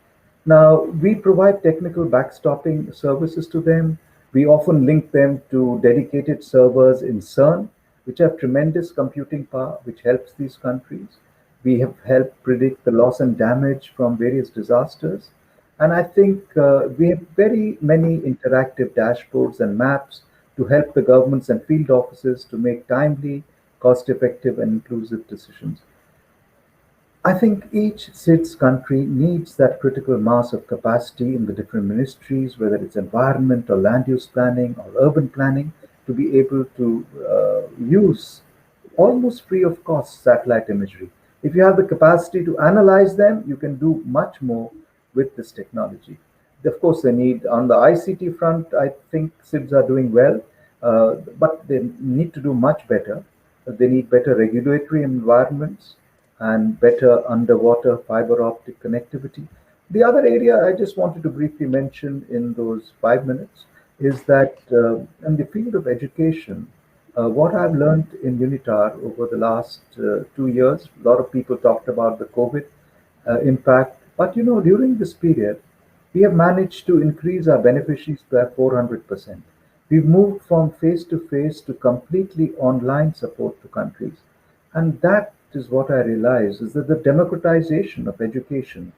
Now, we provide technical backstopping services to them. We often link them to dedicated servers in CERN, which have tremendous computing power, which helps these countries. We have helped predict the loss and damage from various disasters. And I think we have very many interactive dashboards and maps to help the governments and field offices to make timely, cost-effective, and inclusive decisions. I think each SIDS country needs that critical mass of capacity in the different ministries, whether it's environment or land use planning or urban planning, to be able to use almost free of cost satellite imagery. If you have the capacity to analyze them, you can do much more with this technology. Of course, they need, on the ICT front, I think SIDS are doing well, but they need to do much better. They need better regulatory environments and better underwater fiber optic connectivity. The other area I just wanted to briefly mention in those 5 minutes is that in the field of education, what I've learned in UNITAR over the last 2 years, a lot of people talked about the COVID impact, but during this period, we have managed to increase our beneficiaries by 400%. We've moved from face-to-face to completely online support to countries. And that is what I realize is that the democratization of education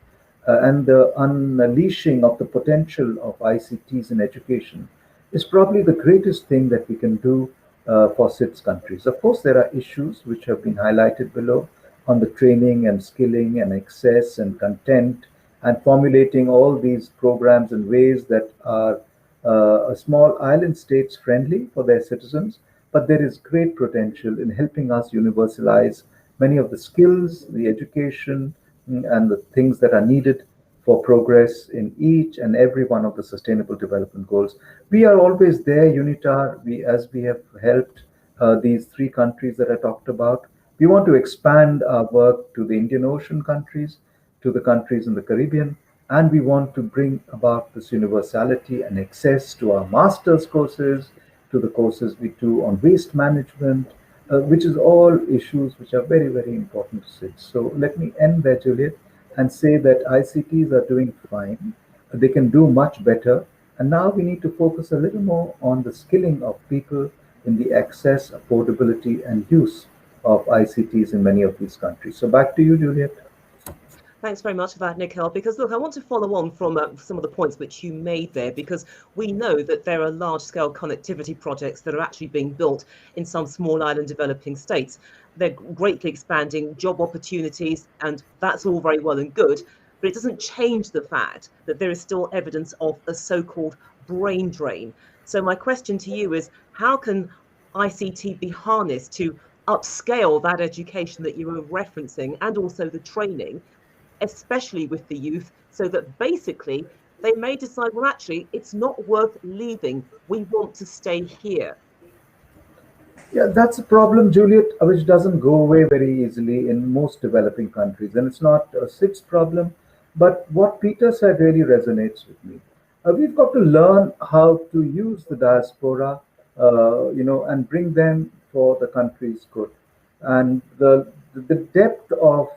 and the unleashing of the potential of ICTs in education is probably the greatest thing that we can do for SIDS countries. Of course, there are issues which have been highlighted below on the training and skilling and access and content and formulating all these programs in ways that are small island states friendly for their citizens. But there is great potential in helping us universalize many of the skills, the education, and the things that are needed for progress in each and every one of the Sustainable Development Goals. We are always there, UNITAR, as we have helped these 3 countries that I talked about. We want to expand our work to the Indian Ocean countries, to the countries in the Caribbean, and we want to bring about this universality and access to our master's courses, to the courses we do on waste management, which is all issues which are very, very important to SIDS. So let me end there, Juliet, and say that ICTs are doing fine. They can do much better. And now we need to focus a little more on the skilling of people in the access, affordability, and use of ICTs in many of these countries. So back to you, Juliet. Thanks very much for that, Nikhil, because look, I want to follow on from some of the points which you made there, because we know that there are large-scale connectivity projects that are actually being built in some small island developing states. They're greatly expanding job opportunities, and that's all very well and good, but it doesn't change the fact that there is still evidence of a so-called brain drain. So my question to you is, how can ICT be harnessed to upscale that education that you were referencing, and also the training, especially with the youth, so that basically they may decide, well, actually, it's not worth leaving. We want to stay here. Yeah, that's a problem, Juliet, which doesn't go away very easily in most developing countries. And it's not a SIPS problem, but what Peter said really resonates with me. We've got to learn how to use the diaspora, and bring them for the country's good. And the depth of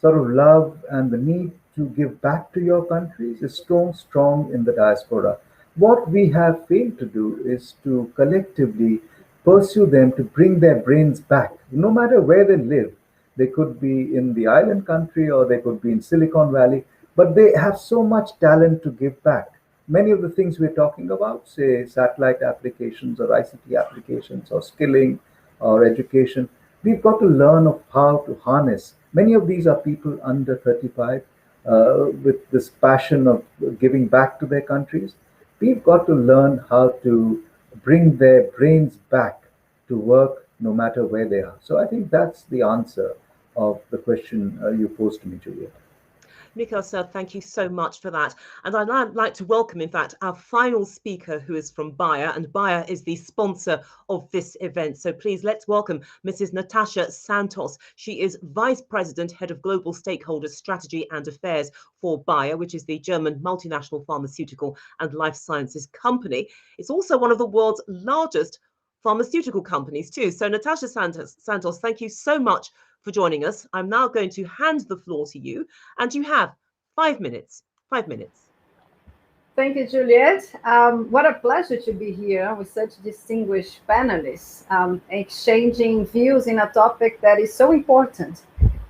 sort of love and the need to give back to your countries is so strong in the diaspora. What we have failed to do is to collectively pursue them to bring their brains back, no matter where they live. They could be in the island country or they could be in Silicon Valley, but they have so much talent to give back. Many of the things we're talking about, say satellite applications or ICT applications or skilling or education, we've got to learn of how to harness. Many of these are people under 35 with this passion of giving back to their countries. We've got to learn how to bring their brains back to work no matter where they are. So I think that's the answer of the question you posed to me, Juliet. Nikhil, sir, thank you so much for that. And I'd now like to welcome, in fact, our final speaker, who is from Bayer, and Bayer is the sponsor of this event. So please, let's welcome Mrs. Natasha Santos. She is Vice President, Head of Global Stakeholders Strategy and Affairs for Bayer, which is the German multinational pharmaceutical and life sciences company. It's also one of the world's largest pharmaceutical companies too. So Natasha Santos, thank you so much for joining us. I'm now going to hand the floor to you, and you have 5 minutes. 5 minutes. Thank you, Juliet. What a pleasure to be here with such distinguished panelists, exchanging views in a topic that is so important.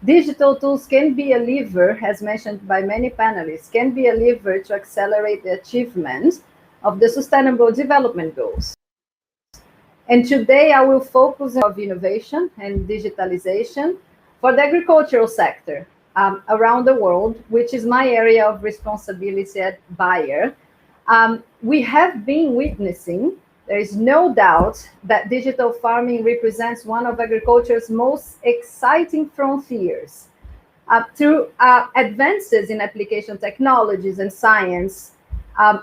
Digital tools can be a lever, as mentioned by many panelists, can be a lever to accelerate the achievement of the Sustainable Development Goals. And today I will focus on innovation and digitalization for the agricultural sector around the world, which is my area of responsibility at Bayer. We have been witnessing, there is no doubt that digital farming represents one of agriculture's most exciting frontiers. Through advances in application technologies and science,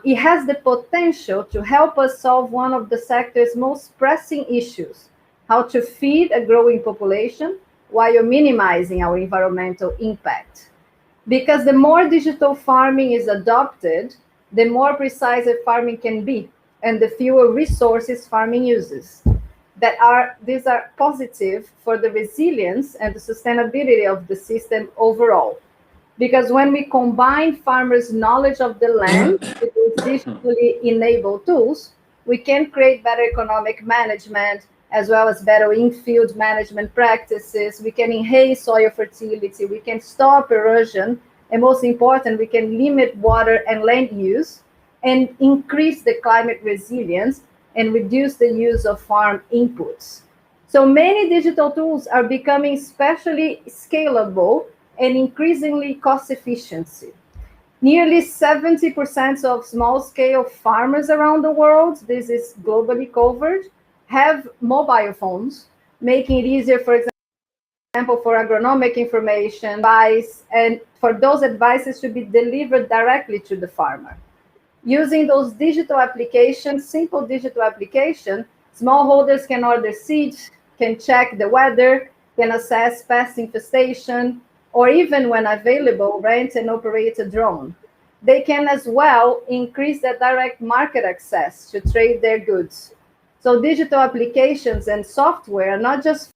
it has the potential to help us solve one of the sector's most pressing issues, how to feed a growing population while minimizing our environmental impact. Because the more digital farming is adopted, the more precise a farming can be, and the fewer resources farming uses. These are positive for the resilience and the sustainability of the system overall. Because when we combine farmers' knowledge of the land with these digitally enabled tools, we can create better economic management, as well as better in-field management practices. We can enhance soil fertility, we can stop erosion, and most important, we can limit water and land use and increase the climate resilience and reduce the use of farm inputs. So many digital tools are becoming especially scalable and increasingly cost efficiency. Nearly 70% of small-scale farmers around the world, this is globally covered, have mobile phones, making it easier, for example, for agronomic information, advice, and for those advices to be delivered directly to the farmer. Using those digital applications, simple digital application, smallholders can order seeds, can check the weather, can assess pest infestation, or even when available, rent and operate a drone. They can as well increase their direct market access to trade their goods. So digital applications and software are not just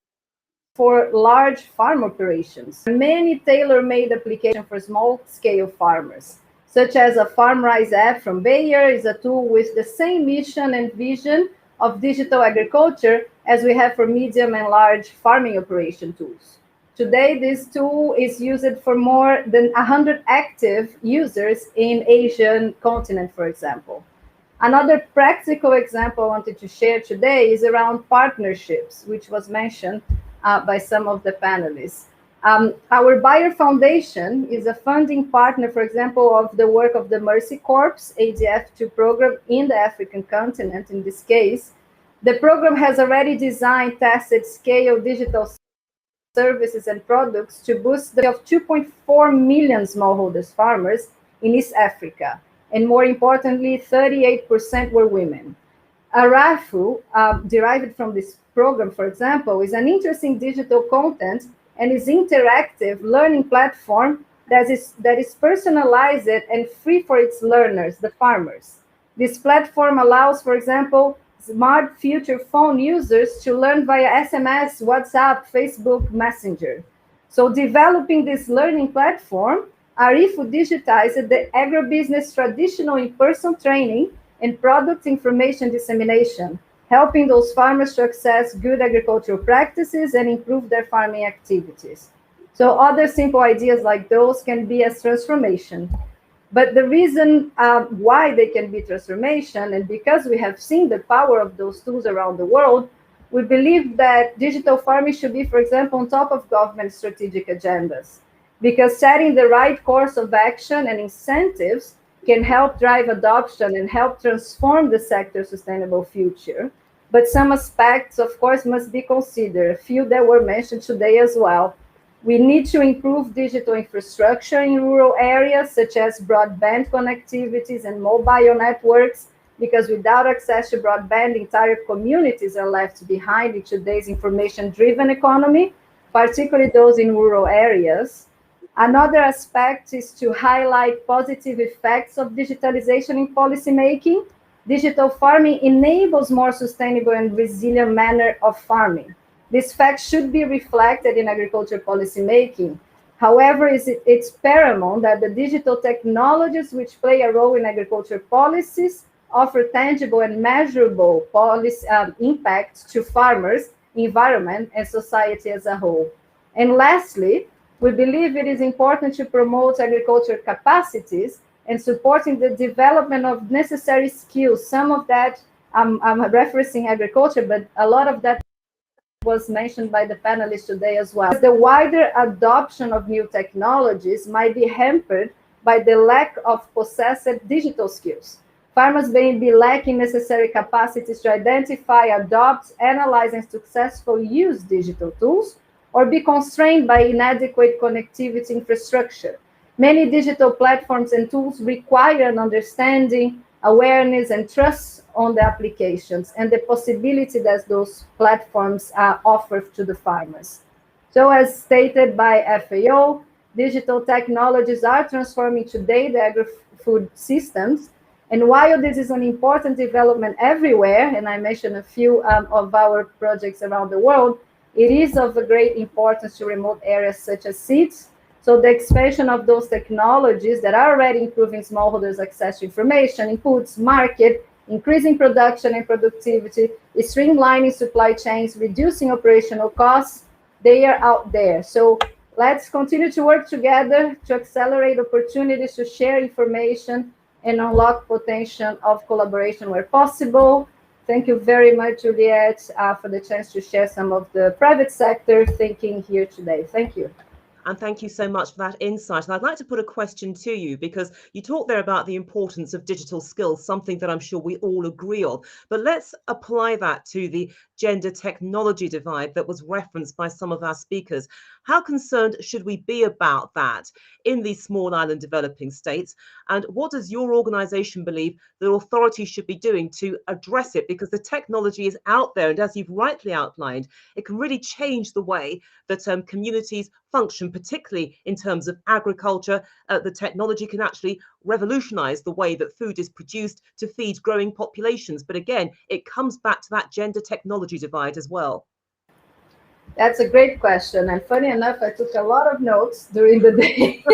for large farm operations. Many tailor-made applications for small-scale farmers, such as a FarmRise app from Bayer, is a tool with the same mission and vision of digital agriculture as we have for medium and large farming operation tools, Today, this tool is used for more than 100 active users in Asian continent, for example. Another practical example I wanted to share today is around partnerships, which was mentioned by some of the panelists. Our Bayer Foundation is a funding partner, for example, of the work of the Mercy Corps ADF2 program in the African continent. In this case, the program has already designed, tested, scaled digital services and products to boost the of 2.4 million smallholders farmers in East Africa. And more importantly, 38% were women. Arafu, derived from this program, for example, is an interesting digital content and is interactive learning platform that is personalized and free for its learners, the farmers. This platform allows, for example, smart future phone users to learn via SMS, WhatsApp, Facebook, Messenger. So developing this learning platform, Arifu digitized the agribusiness traditional in-person training and product information dissemination, helping those farmers to access good agricultural practices and improve their farming activities. So other simple ideas like those can be as transformation. But the reason why they can be transformation, and because we have seen the power of those tools around the world, we believe that digital farming should be, for example, on top of government strategic agendas, because setting the right course of action and incentives can help drive adoption and help transform the sector's sustainable future. But some aspects, of course, must be considered, a few that were mentioned today as well. We need to improve digital infrastructure in rural areas, such as broadband connectivities and mobile networks, because without access to broadband, entire communities are left behind in today's information-driven economy, particularly those in rural areas. Another aspect is to highlight positive effects of digitalization in policymaking. Digital farming enables more sustainable and resilient manner of farming. This fact should be reflected in agriculture policymaking. However, it's paramount that the digital technologies which play a role in agriculture policies offer tangible and measurable policy impacts to farmers, environment, and society as a whole. And lastly, we believe it is important to promote agriculture capacities and supporting the development of necessary skills. Some of that, I'm referencing agriculture, but a lot of that was mentioned by the panelists today as well. The wider adoption of new technologies might be hampered by the lack of possessed digital skills. Farmers may be lacking necessary capacities to identify, adopt, analyze, and successfully use digital tools, or be constrained by inadequate connectivity infrastructure. Many digital platforms and tools require an understanding, awareness, and trust on the applications and the possibility that those platforms offer to the farmers. So as stated by FAO, digital technologies are transforming today the agri-food systems. And while this is an important development everywhere, and I mentioned a few of our projects around the world, it is of a great importance to remote areas such as seeds. So the expansion of those technologies that are already improving smallholders' access to information, inputs, market, increasing production and productivity, streamlining supply chains, reducing operational costs, they are out there. So let's continue to work together to accelerate opportunities to share information and unlock potential of collaboration where possible. Thank you very much, Juliette, for the chance to share some of the private sector thinking here today. Thank you. And thank you so much for that insight. And I'd like to put a question to you, because you talked there about the importance of digital skills, something that I'm sure we all agree on. But let's apply that to the gender technology divide that was referenced by some of our speakers. How concerned should we be about that in these small island developing states? And what does your organization believe the authorities should be doing to address it? Because the technology is out there, and as you've rightly outlined, it can really change the way that communities function, particularly in terms of agriculture. The technology can actually revolutionize the way that food is produced to feed growing populations. But again, it comes back to that gender technology divide as well. That's a great question. And funny enough, I took a lot of notes during the day,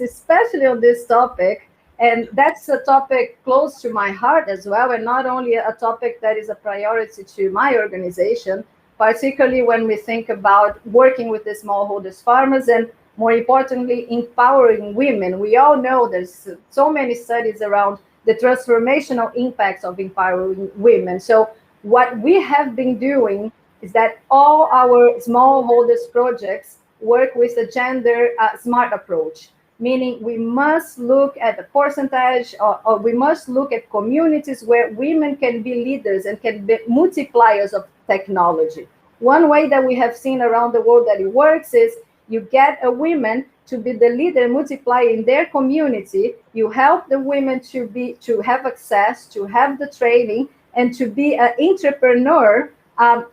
especially on this topic. And that's a topic close to my heart as well, and not only a topic that is a priority to my organization, particularly when we think about working with the smallholders farmers and, more importantly, empowering women. We all know there's so many studies around the transformational impacts of empowering women. So what we have been doing is that all our smallholders projects work with a gender smart approach, meaning we must look at the percentage, or we must look at communities where women can be leaders and can be multipliers of technology. One way that we have seen around the world that it works is you get a woman to be the leader multiplier in their community. You help the women to have access, to have the training, and to be an entrepreneur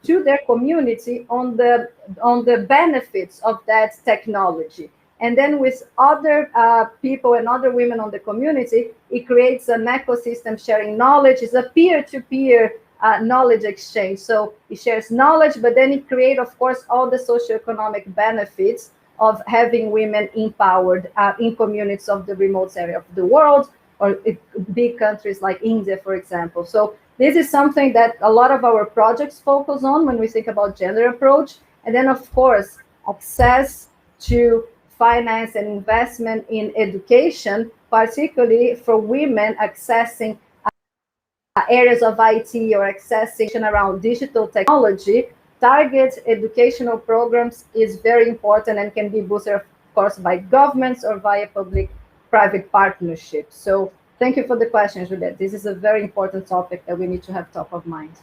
to their community on the benefits of that technology. And then with other people and other women on the community, it creates an ecosystem sharing knowledge. It's a peer-to-peer knowledge exchange. So it shares knowledge, but then it creates, of course, all the socioeconomic benefits of having women empowered in communities of the remote area of the world, or big countries like India, for example. So this is something that a lot of our projects focus on when we think about gender approach. And then, of course, access to finance and investment in education, particularly for women accessing areas of IT or accessing around digital technology. Target educational programs is very important and can be boosted, of course, by governments or via public-private partnerships. So thank you for the question, Juliette. This is a very important topic that we need to have top of mind.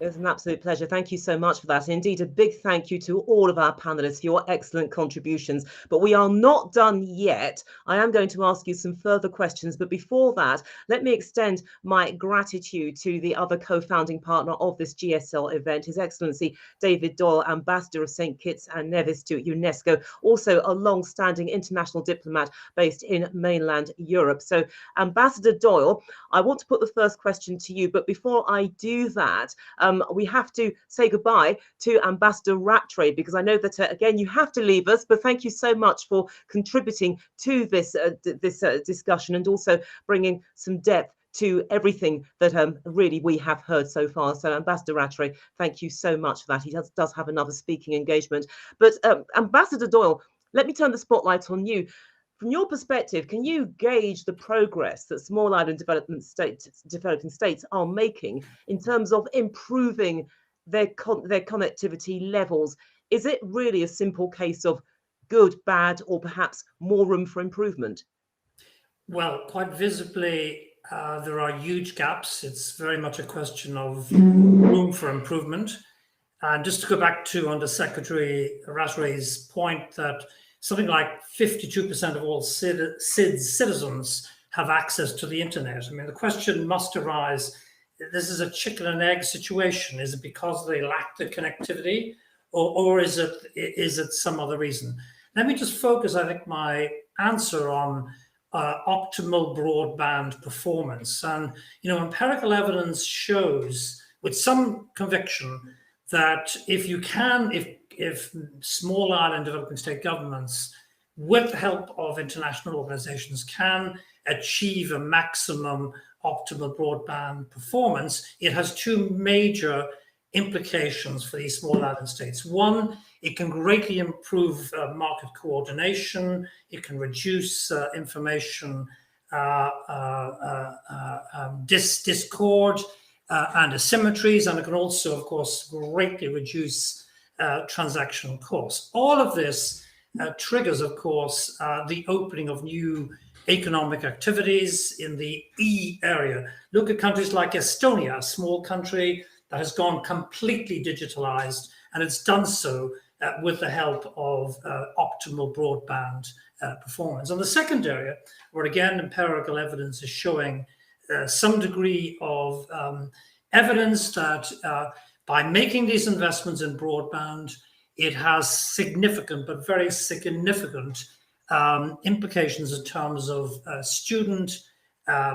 It's an absolute pleasure. Thank you so much for that. Indeed, a big thank you to all of our panelists for your excellent contributions. But we are not done yet. I am going to ask you some further questions. But before that, let me extend my gratitude to the other co-founding partner of this GSL event, His Excellency David Doyle, Ambassador of St. Kitts and Nevis to UNESCO, also a long-standing international diplomat based in mainland Europe. So, Ambassador Doyle, I want to put the first question to you. But before I do that, we have to say goodbye to Ambassador Rattray, because I know that, again, you have to leave us, but thank you so much for contributing to this, discussion and also bringing some depth to everything that really we have heard so far. So Ambassador Rattray, thank you so much for that. He does have another speaking engagement. But Ambassador Doyle, let me turn the spotlight on you. From your perspective, can you gauge the progress that small island developing states are making in terms of improving their connectivity levels? Is it really a simple case of good, bad, or perhaps more room for improvement? Well, quite visibly, there are huge gaps. It's very much a question of room for improvement. And just to go back to Under Secretary Rattray's point that something like 52% of all SIDS citizens have access to the internet. I mean, the question must arise, this is a chicken and egg situation. Is it because they lack the connectivity, or is it some other reason? Let me just focus, I think, my answer on optimal broadband performance. And, empirical evidence shows with some conviction that if small island developing state governments, with the help of international organizations, can achieve a maximum optimal broadband performance, it has two major implications for these small island states. One, it can greatly improve market coordination. It can reduce information discord and asymmetries, and it can also, of course, greatly reduce transactional costs. All of this triggers, of course, the opening of new economic activities in the E area. Look at countries like Estonia, a small country that has gone completely digitalized, and it's done so with the help of optimal broadband performance. And the second area, where again empirical evidence is showing some degree of evidence that by making these investments in broadband, it has significant, but very significant implications in terms of student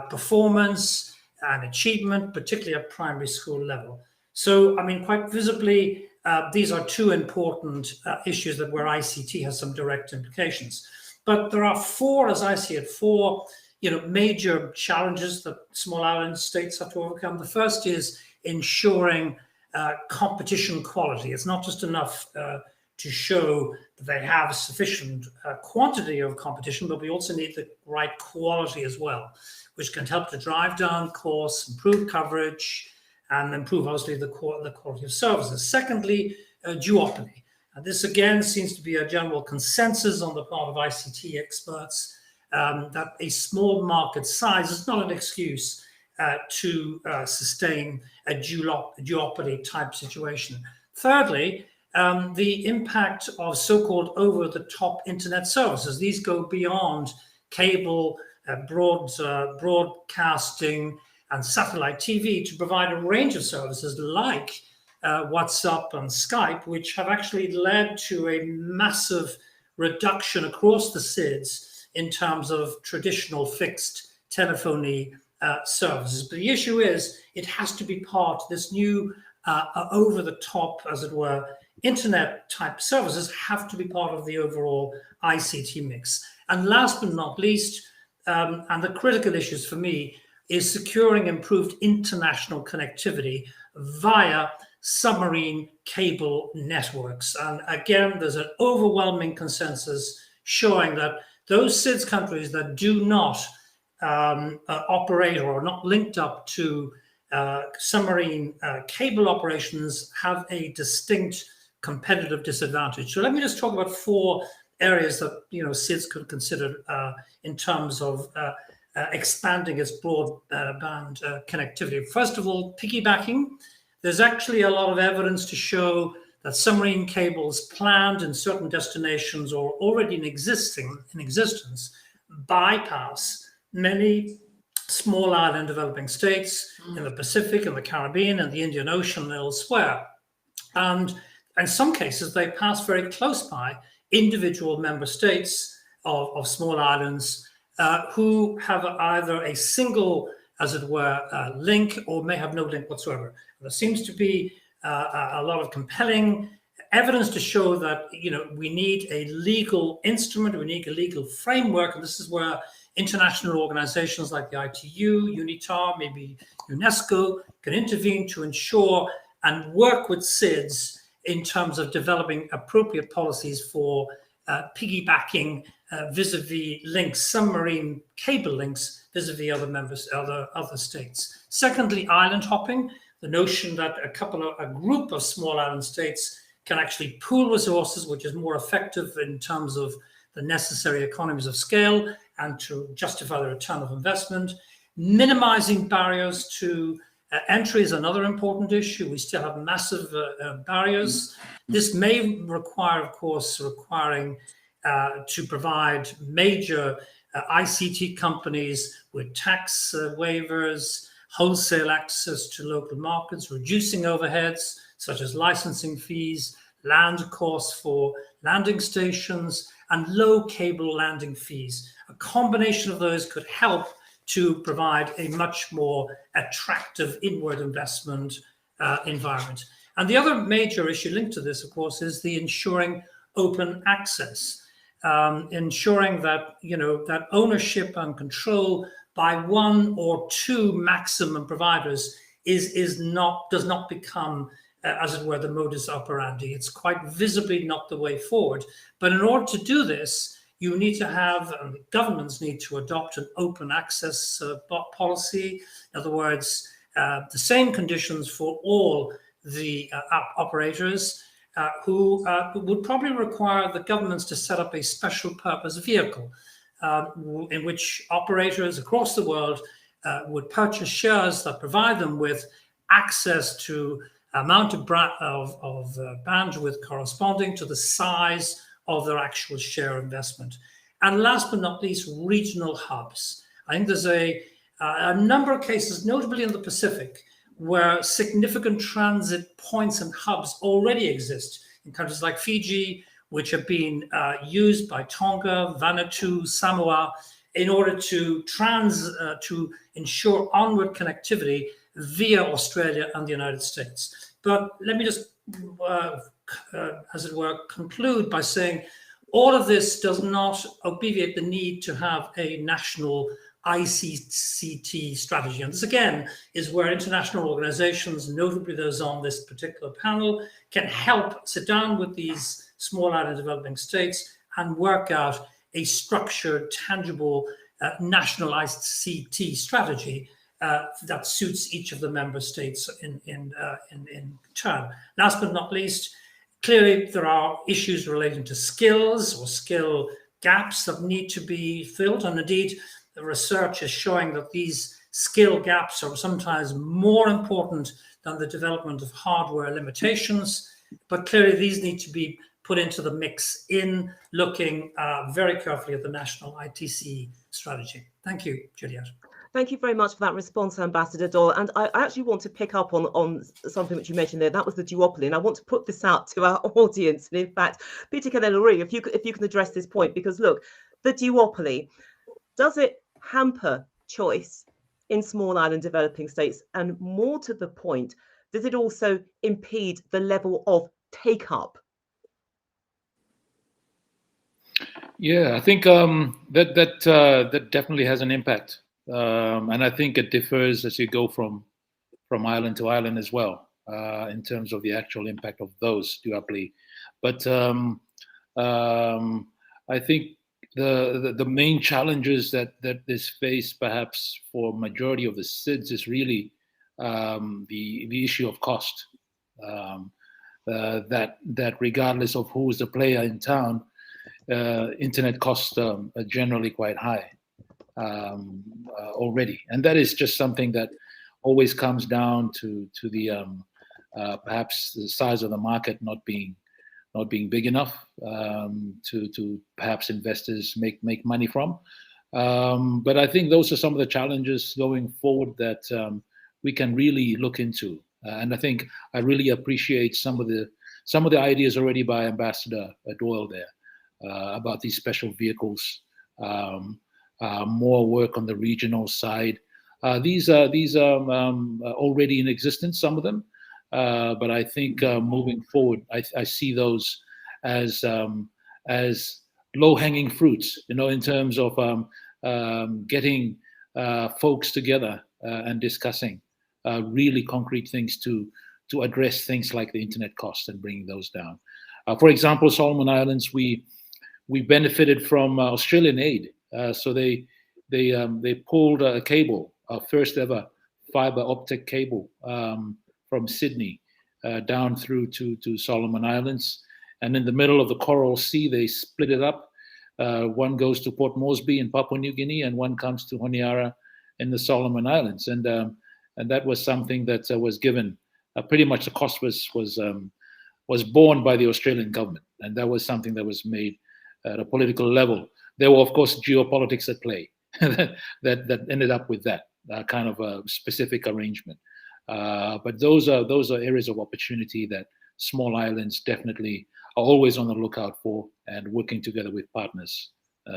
performance and achievement, particularly at primary school level. So, I mean, quite visibly, these are two important issues where ICT has some direct implications. But there are four, as I see it, major challenges that small island states have to overcome. The first is ensuring competition quality. It's not just enough to show that they have sufficient quantity of competition, but we also need the right quality as well, which can help to drive down costs, improve coverage, and improve, obviously, the quality of services. Secondly, duopoly. And this, again, seems to be a general consensus on the part of ICT experts that a small market size is not an excuse to sustain a duopoly type situation. Thirdly, the impact of so-called over-the-top internet services. These go beyond cable, broadcasting, and satellite TV to provide a range of services like WhatsApp and Skype, which have actually led to a massive reduction across the SIDS in terms of traditional fixed telephony services. But the issue is it has to be part, this new over-the-top, as it were, internet type services have to be part of the overall ICT mix. And last but not least, and the critical issues for me, is securing improved international connectivity via submarine cable networks. And again, there's an overwhelming consensus showing that those SIDS countries that do not operate or are not linked up to submarine cable operations have a distinct competitive disadvantage. So let me just talk about 4 areas that SIDS could consider in terms of expanding its broadband connectivity. First of all, piggybacking. There's actually a lot of evidence to show that submarine cables planned in certain destinations or already in existence bypass many small island developing states in the Pacific and the Caribbean and the Indian Ocean and elsewhere. And in some cases, they pass very close by individual member states of small islands who have either a single, as it were, link or may have no link whatsoever. There seems to be a lot of compelling evidence to show that we need a legal instrument, we need a legal framework, and this is where international organizations like the ITU, UNITAR, maybe UNESCO can intervene to ensure and work with SIDS in terms of developing appropriate policies for piggybacking vis-a-vis links, submarine cable links vis-a-vis other members, other states. Secondly, island hopping, the notion that a group of small island states can actually pool resources, which is more effective in terms of the necessary economies of scale and to justify the return of investment. Minimizing barriers to entry is another important issue. We still have massive barriers. This may require, of course, to provide major ICT companies with tax waivers, wholesale access to local markets, reducing overheads such as licensing fees, land costs for landing stations, and low cable landing fees. A combination of those could help to provide a much more attractive inward investment environment. And the other major issue linked to this, of course, is the ensuring open access, ensuring that that ownership and control by 1 or 2 maximum providers does not become, as it were, the modus operandi. It's quite visibly not the way forward. But in order to do this, you need to have, and governments need to adopt an open access policy. In other words, the same conditions for all the operators who would probably require the governments to set up a special purpose vehicle in which operators across the world would purchase shares that provide them with access to amount of bandwidth corresponding to the size of their actual share investment. And last but not least, regional hubs. I think there's a number of cases, notably in the Pacific, where significant transit points and hubs already exist in countries like Fiji, which have been used by Tonga, Vanuatu, Samoa, in order to ensure onward connectivity via Australia and the United States. But let me just, as it were, conclude by saying all of this does not obviate the need to have a national ICT strategy. And this again is where international organizations, notably those on this particular panel, can help sit down with these small island developing states and work out a structured, tangible, national ICT strategy that suits each of the member states in turn. Last but not least, clearly there are issues relating to skills or skill gaps that need to be filled, and indeed the research is showing that these skill gaps are sometimes more important than the development of hardware limitations, but clearly these need to be put into the mix in looking very carefully at the national ITC strategy. Thank you, Juliet. Thank you very much for that response, Ambassador Doyle. And I actually want to pick up on something which you mentioned there. That was the duopoly. And I want to put this out to our audience. And in fact, Peter Canella-Ruy, if you can address this point, because look, the duopoly, does it hamper choice in small island developing states? And more to the point, does it also impede the level of take-up? Yeah, I think that definitely has an impact. And I think it differs as you go from island to island as well, in terms of the actual impact of those duopoly. But I think the main challenges that is faced perhaps for majority of the SIDS is really the issue of cost. That regardless of who is the player in town, internet costs are generally quite high. Already, and that is just something that always comes down to the perhaps the size of the market not being big enough to perhaps investors make money from. But I think those are some of the challenges going forward that we can really look into. And I think I really appreciate some of the ideas already by Ambassador Doyle there about these special vehicles. More work on the regional side. These are already in existence, some of them, but I think moving forward, I see those as low-hanging fruits, in terms of getting folks together and discussing really concrete things to address things like the internet costs and bringing those down. For example, Solomon Islands, we benefited from Australian aid. So they pulled a cable, our first ever fiber optic cable from Sydney down through to Solomon Islands. And in the middle of the Coral Sea, they split it up. One goes to Port Moresby in Papua New Guinea, and one comes to Honiara in the Solomon Islands. And that was something that was given. Pretty much the cost was borne by the Australian government, and that was something that was made at a political level. There were, of course, geopolitics at play that ended up with that kind of a specific arrangement. But those are areas of opportunity that small islands definitely are always on the lookout for, and working together with partners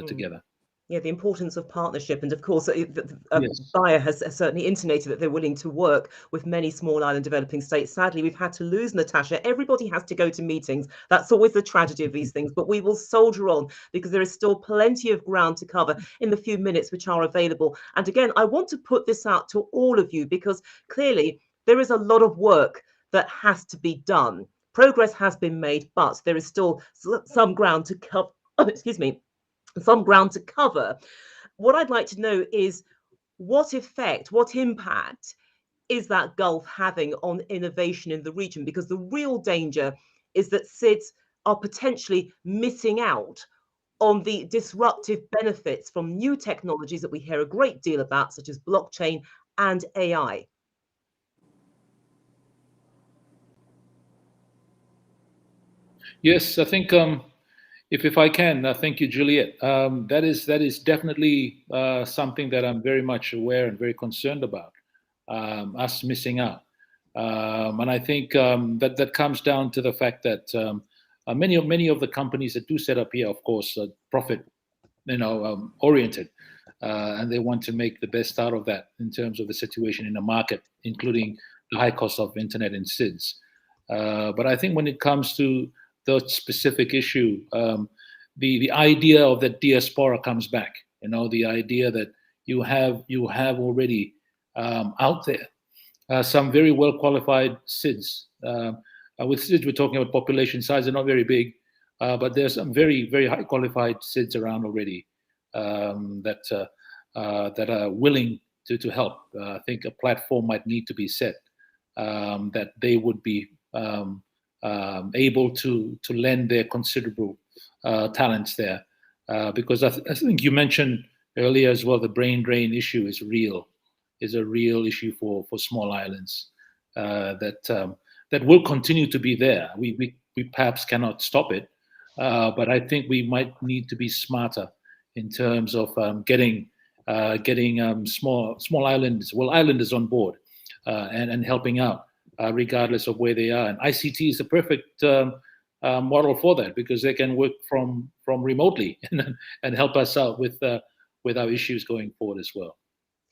together. Yeah, the importance of partnership. And of course, Yes. Bayer has certainly intimated that they're willing to work with many small island developing states. Sadly, we've had to lose Natasha. Everybody has to go to meetings. That's always the tragedy of these things. But we will soldier on, because there is still plenty of ground to cover in the few minutes which are available. And again, I want to put this out to all of you, because clearly there is a lot of work that has to be done. Progress has been made, but there is still some ground to cover. Excuse me. Some ground to cover. What I'd like to know is what effect, what impact is that Gulf having on innovation in the region? Because the real danger is that SIDS are potentially missing out on the disruptive benefits from new technologies that we hear a great deal about, such as blockchain and AI. Yes, I think if I can, thank you, Juliet. That is definitely something that I'm very much aware and very concerned about, us missing out. And I think that comes down to the fact that many of the companies that do set up here, of course, are profit, oriented, and they want to make the best out of that in terms of the situation in the market, including the high cost of internet and SIDS. But I think when it comes to the specific issue, the idea of that diaspora comes back. The idea that you have already out there some very well qualified SIDS. With SIDS, we're talking about population size; they're not very big, but there's some very high qualified SIDS around already that are willing to help. I think a platform might need to be set that they would be able to lend their considerable talents there, because I think you mentioned earlier as well, the brain drain issue is a real issue for small islands that will continue to be there. We perhaps cannot stop it, but I think we might need to be smarter in terms of getting small islanders on board and helping out regardless of where they are. And ICT is a perfect model for that, because they can work from remotely and help us out with our issues going forward as well.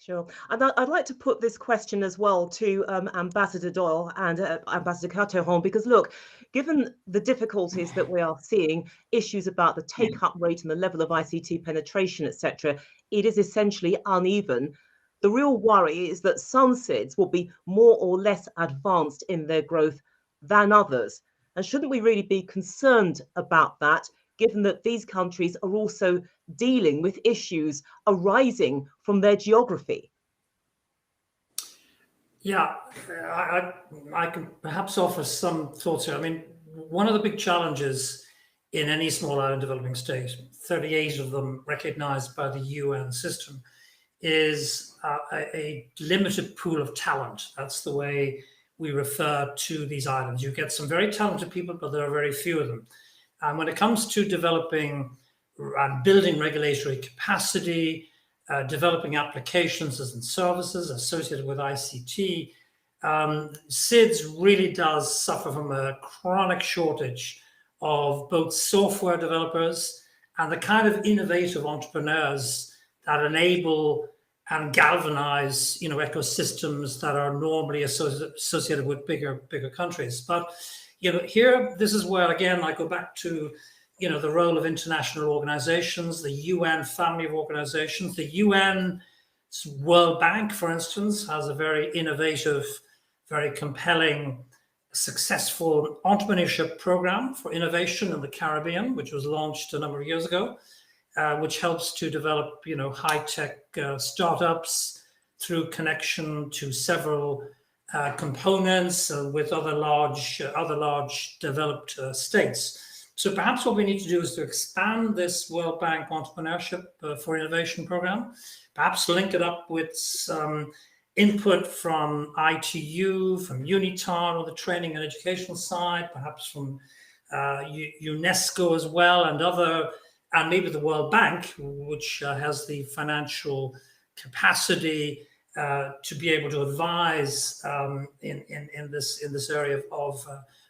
Sure. And I'd like to put this question as well to Ambassador Doyle and Ambassador Catohon, because look, given the difficulties that we are seeing, issues about the take-up rate and the level of ICT penetration, etc., it is essentially uneven. The real worry is that some SIDS will be more or less advanced in their growth than others. And shouldn't we really be concerned about that, given that these countries are also dealing with issues arising from their geography? Yeah, I can perhaps offer some thoughts here. I mean, one of the big challenges in any small island developing state, 38 of them recognized by the UN system, is a limited pool of talent. That's the way we refer to these islands. You get some very talented people, but there are very few of them. And when it comes to developing and building regulatory capacity, developing applications and services associated with ICT, SIDS really does suffer from a chronic shortage of both software developers and the kind of innovative entrepreneurs that enable and galvanize, ecosystems that are normally associated with bigger countries. But here, this is where, again, I go back to, the role of international organizations, the UN family of organizations. The UN World Bank, for instance, has a very innovative, very compelling, successful entrepreneurship program for innovation in the Caribbean, which was launched a number of years ago, which helps to develop, high-tech startups through connection to several components with other large developed states. So perhaps what we need to do is to expand this World Bank Entrepreneurship for Innovation program, perhaps link it up with some input from ITU, from UNITAR on the training and educational side, perhaps from UNESCO as well, and maybe the World Bank, which has the financial capacity to be able to advise in this area of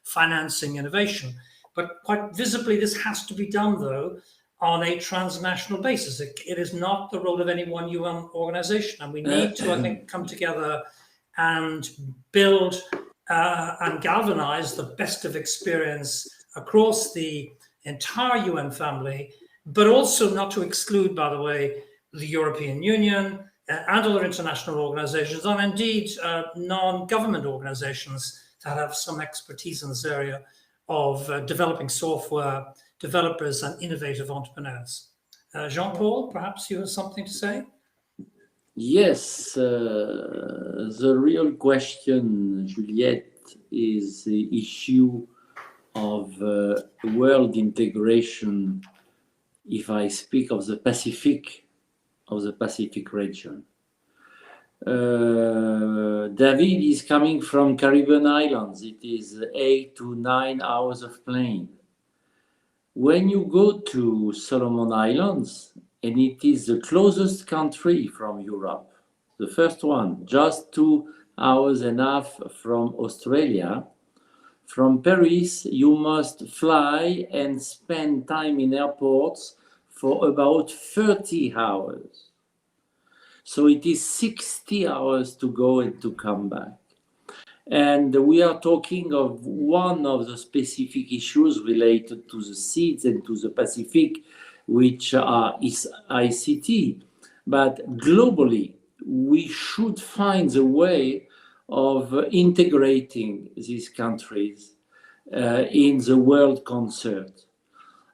financing innovation. But quite visibly, this has to be done, though, on a transnational basis. It is not the role of any one UN organization. And we need to, I think, come together and build and galvanize the best of experience across the entire UN family, but also not to exclude, by the way, the European Union and other international organizations, and indeed non-government organizations that have some expertise in this area of developing software developers and innovative entrepreneurs. Jean-Paul, perhaps you have something to say? Yes, the real question, Juliette, is the issue of world integration. If I speak of the Pacific region, David is coming from Caribbean Islands. It is 8 to 9 hours of plane. When you go to Solomon Islands, and it is the closest country from Europe, the first one, just 2 hours and a half from Australia. From Paris, you must fly and spend time in airports for about 30 hours. So it is 60 hours to go and to come back. And we are talking of one of the specific issues related to the SIDS and to the Pacific, which is ICT. But globally, we should find a way of integrating these countries in the world concert.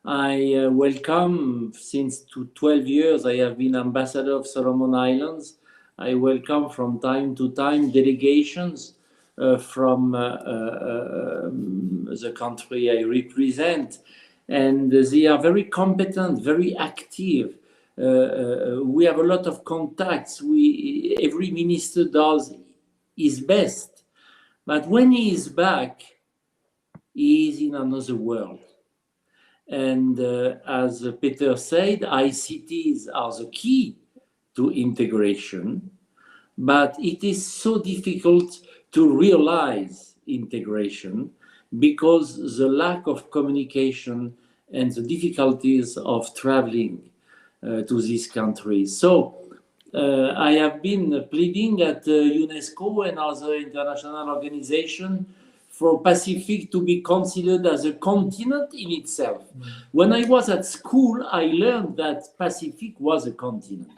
I welcome, since 12 years, I have been ambassador of Solomon Islands. I welcome from time to time delegations from the country I represent, and they are very competent, very active. We have a lot of contacts. Every minister does his best, but when he is back, he is in another world. And as Peter said, ICTs are the key to integration, but it is so difficult to realize integration because the lack of communication and the difficulties of traveling to these countries. So I have been pleading at UNESCO and other international organizations for Pacific to be considered as a continent in itself. When I was at school, I learned that Pacific was a continent.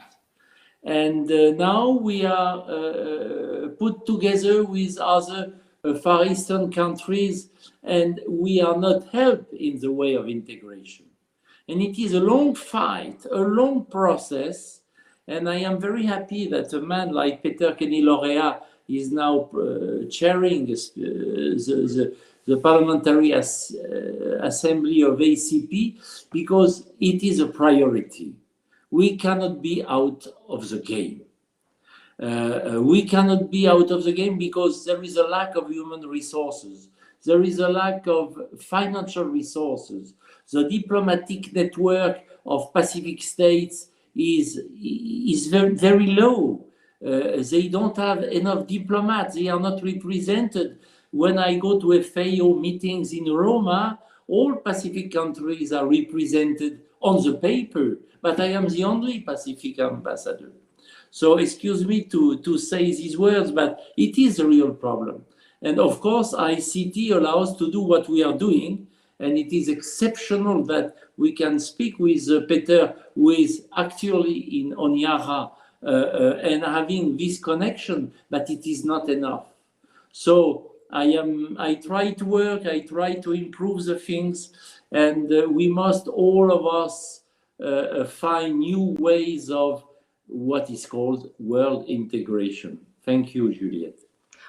And now we are put together with other Far Eastern countries, and we are not helped in the way of integration. And it is a long fight, a long process, and I am very happy that a man like Peter Kenny-Laurea is now chairing the Parliamentary Assembly of ACP, because it is a priority. We cannot be out of the game. We cannot be out of the game because there is a lack of human resources. There is a lack of financial resources. The diplomatic network of Pacific states is very, very low. They don't have enough diplomats. They are not represented. When I go to FAO meetings in Roma, all Pacific countries are represented on the paper, but I am the only Pacific ambassador. So excuse me to say these words, but it is a real problem. And of course, ICT allows us to do what we are doing, and it is exceptional that we can speak with Peter, who is actually in Honiara, and having this connection, but it is not enough. So I try to work, I try to improve the things, and we must, all of us, find new ways of what is called world integration. Thank you, Juliette.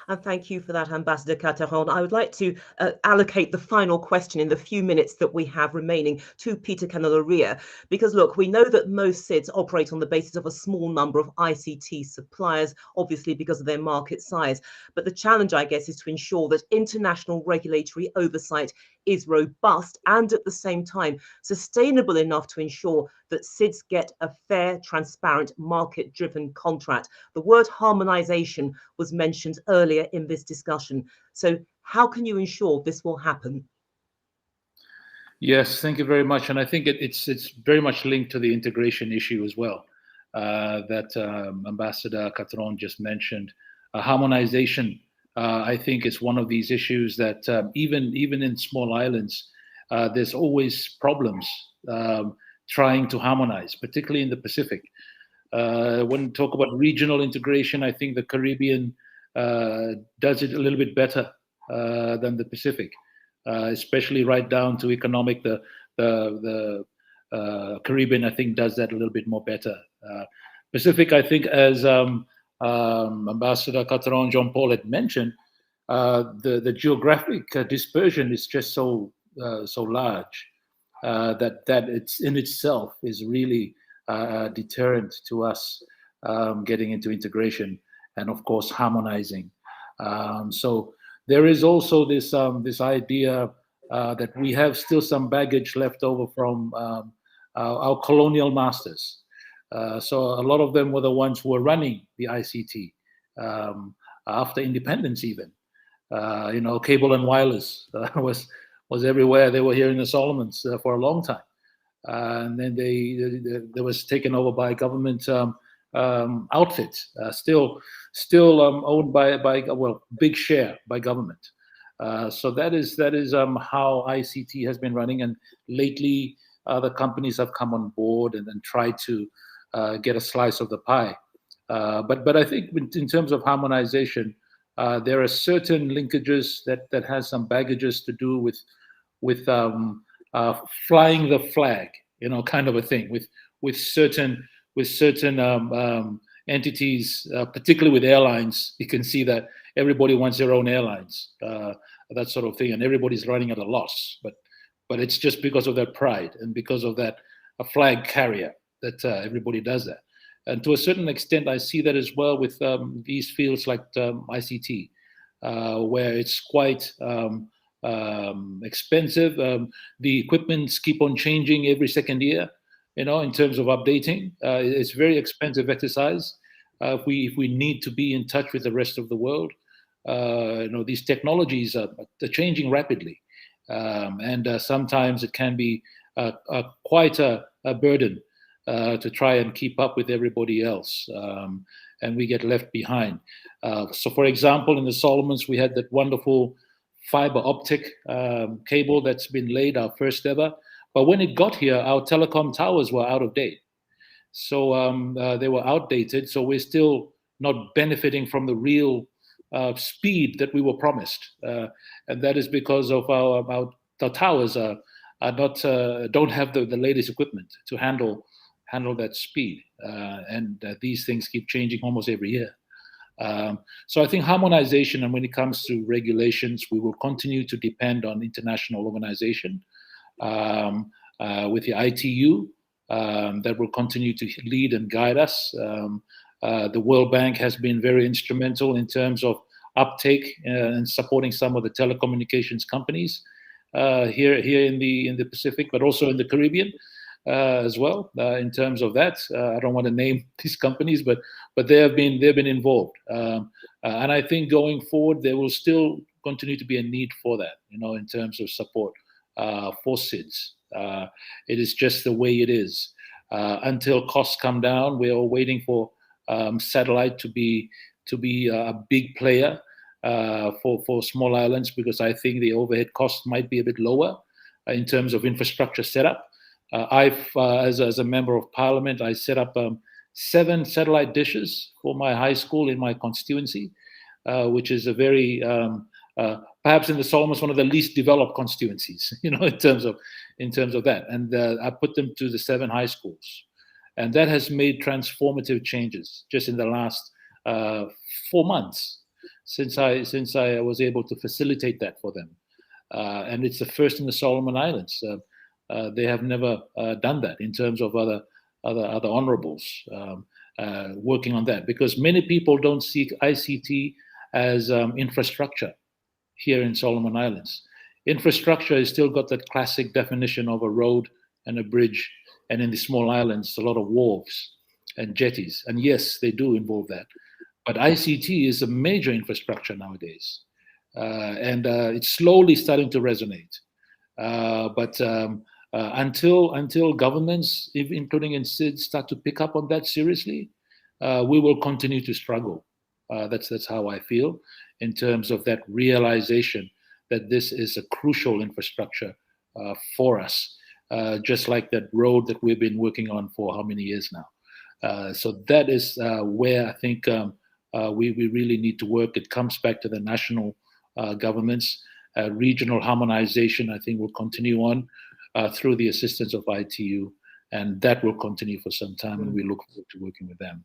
And thank you for that, Ambassador Cateron. I would like to allocate the final question in the few minutes that we have remaining to Peter Kenny-Laurea, because look, we know that most SIDS operate on the basis of a small number of ICT suppliers, obviously because of their market size. But the challenge, I guess, is to ensure that international regulatory oversight is robust and at the same time sustainable enough to ensure that SIDS get a fair, transparent, market-driven contract. The word harmonization was mentioned earlier in this discussion. So how can you ensure this will happen? Yes, thank you very much. And I think it's very much linked to the integration issue as well, that Ambassador Cateron just mentioned. Harmonization, I think, is one of these issues that even in small islands, there's always problems trying to harmonize, particularly in the Pacific. When we talk about regional integration, I think the Caribbean does it a little bit better than the Pacific, especially right down to economic. The Caribbean, I think, does that a little bit more better. Pacific, I think, as Ambassador Cateron Jean-Paul had mentioned, the geographic dispersion is just so large that it's in itself is really a deterrent to us getting into integration and, of course, harmonizing. So there is also this idea that we have still some baggage left over from our colonial masters. So a lot of them were the ones who were running the ICT after independence, even. Cable and wireless was everywhere. They were here in the Solomons for a long time, and then they was taken over by a government outfit, still owned by big share by government. So that is how ICT has been running, and lately the companies have come on board and tried to get a slice of the pie. But I think in terms of harmonization, there are certain linkages that has some baggages to do with flying the flag, kind of a thing with certain entities, particularly with airlines. You can see that everybody wants their own airlines, that sort of thing, and everybody's running at a loss. But it's just because of their pride and because of that a flag carrier that everybody does that. And to a certain extent, I see that as well with these fields like ICT, where it's quite expensive. The equipments keep on changing every second year, in terms of updating. It's very expensive exercise. If we need to be in touch with the rest of the world, these technologies are changing rapidly. And sometimes it can be quite a burden to try and keep up with everybody else, and we get left behind. So, for example, in the Solomons, we had that wonderful fiber optic cable that's been laid, our first ever. But when it got here, our telecom towers were out of date. So they were outdated. So we're still not benefiting from the real speed that we were promised. And that is because of our towers are not don't have the latest equipment to handle that speed, and these things keep changing almost every year. So I think harmonization, and when it comes to regulations, we will continue to depend on international organization with the ITU that will continue to lead and guide us. The World Bank has been very instrumental in terms of uptake and supporting some of the telecommunications companies here in the Pacific, but also in the Caribbean. As well, in terms of that, I don't want to name these companies, but they've been involved, and I think going forward there will still continue to be a need for that, in terms of support for SIDS. It is just the way it is. Until costs come down, we are waiting for satellite to be a big player for small islands, because I think the overhead cost might be a bit lower in terms of infrastructure setup. As a member of parliament, I set up 7 satellite dishes for my high school in my constituency, which is a very, perhaps in the Solomons, one of the least developed constituencies, in terms of that. And I put them to the 7 high schools, and that has made transformative changes just in the last 4 months since I was able to facilitate that for them. And it's the first in the Solomon Islands. They have never done that in terms of other honorables working on that, because many people don't see ICT as infrastructure here in Solomon Islands. Infrastructure has still got that classic definition of a road and a bridge, and in the small islands, a lot of wharves and jetties. And yes, they do involve that. But ICT is a major infrastructure nowadays, and it's slowly starting to resonate. But until governments, including in SIDS, start to pick up on that seriously, we will continue to struggle. That's how I feel, in terms of that realization that this is a crucial infrastructure for us, just like that road that we've been working on for how many years now. So that is where I think we really need to work. It comes back to the national governments. Regional harmonization, I think, will continue on through the assistance of ITU, and that will continue for some time, and we look forward to working with them.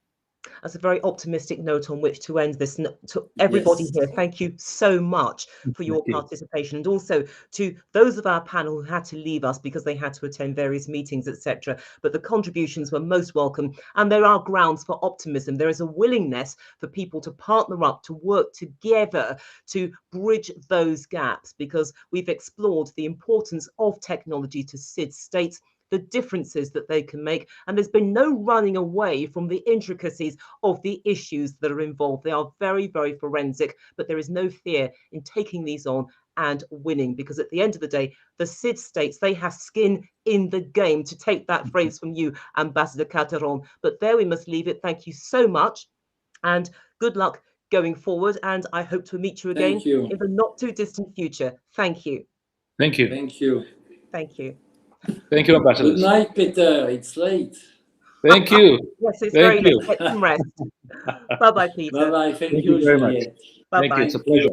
That's a very optimistic note on which to end this. To everybody here, thank you so much for your participation, and also to those of our panel who had to leave us because they had to attend various meetings, etc. But the contributions were most welcome, and there are grounds for optimism. There is a willingness for people to partner up, to work together, to bridge those gaps, because we've explored the importance of technology to SIDS states, the differences that they can make, and there's been no running away from the intricacies of the issues that are involved. They are very, very forensic, but there is no fear in taking these on and winning, because at the end of the day, the SIDS states, they have skin in the game, to take that phrase from you, Ambassador Calderon. But there we must leave it. Thank you so much, and good luck going forward, and I hope to meet you again in the not too distant future. Thank you. Thank you. Thank you. Thank you. Thank you, Ambassador. Good night, Peter. It's late. Thank you. Yes, it's Thank very you. nice. Get some rest. Bye-bye, Peter. Bye bye. Thank Thank you, you very much. Juliette. Bye-bye. Thank you. It's a pleasure.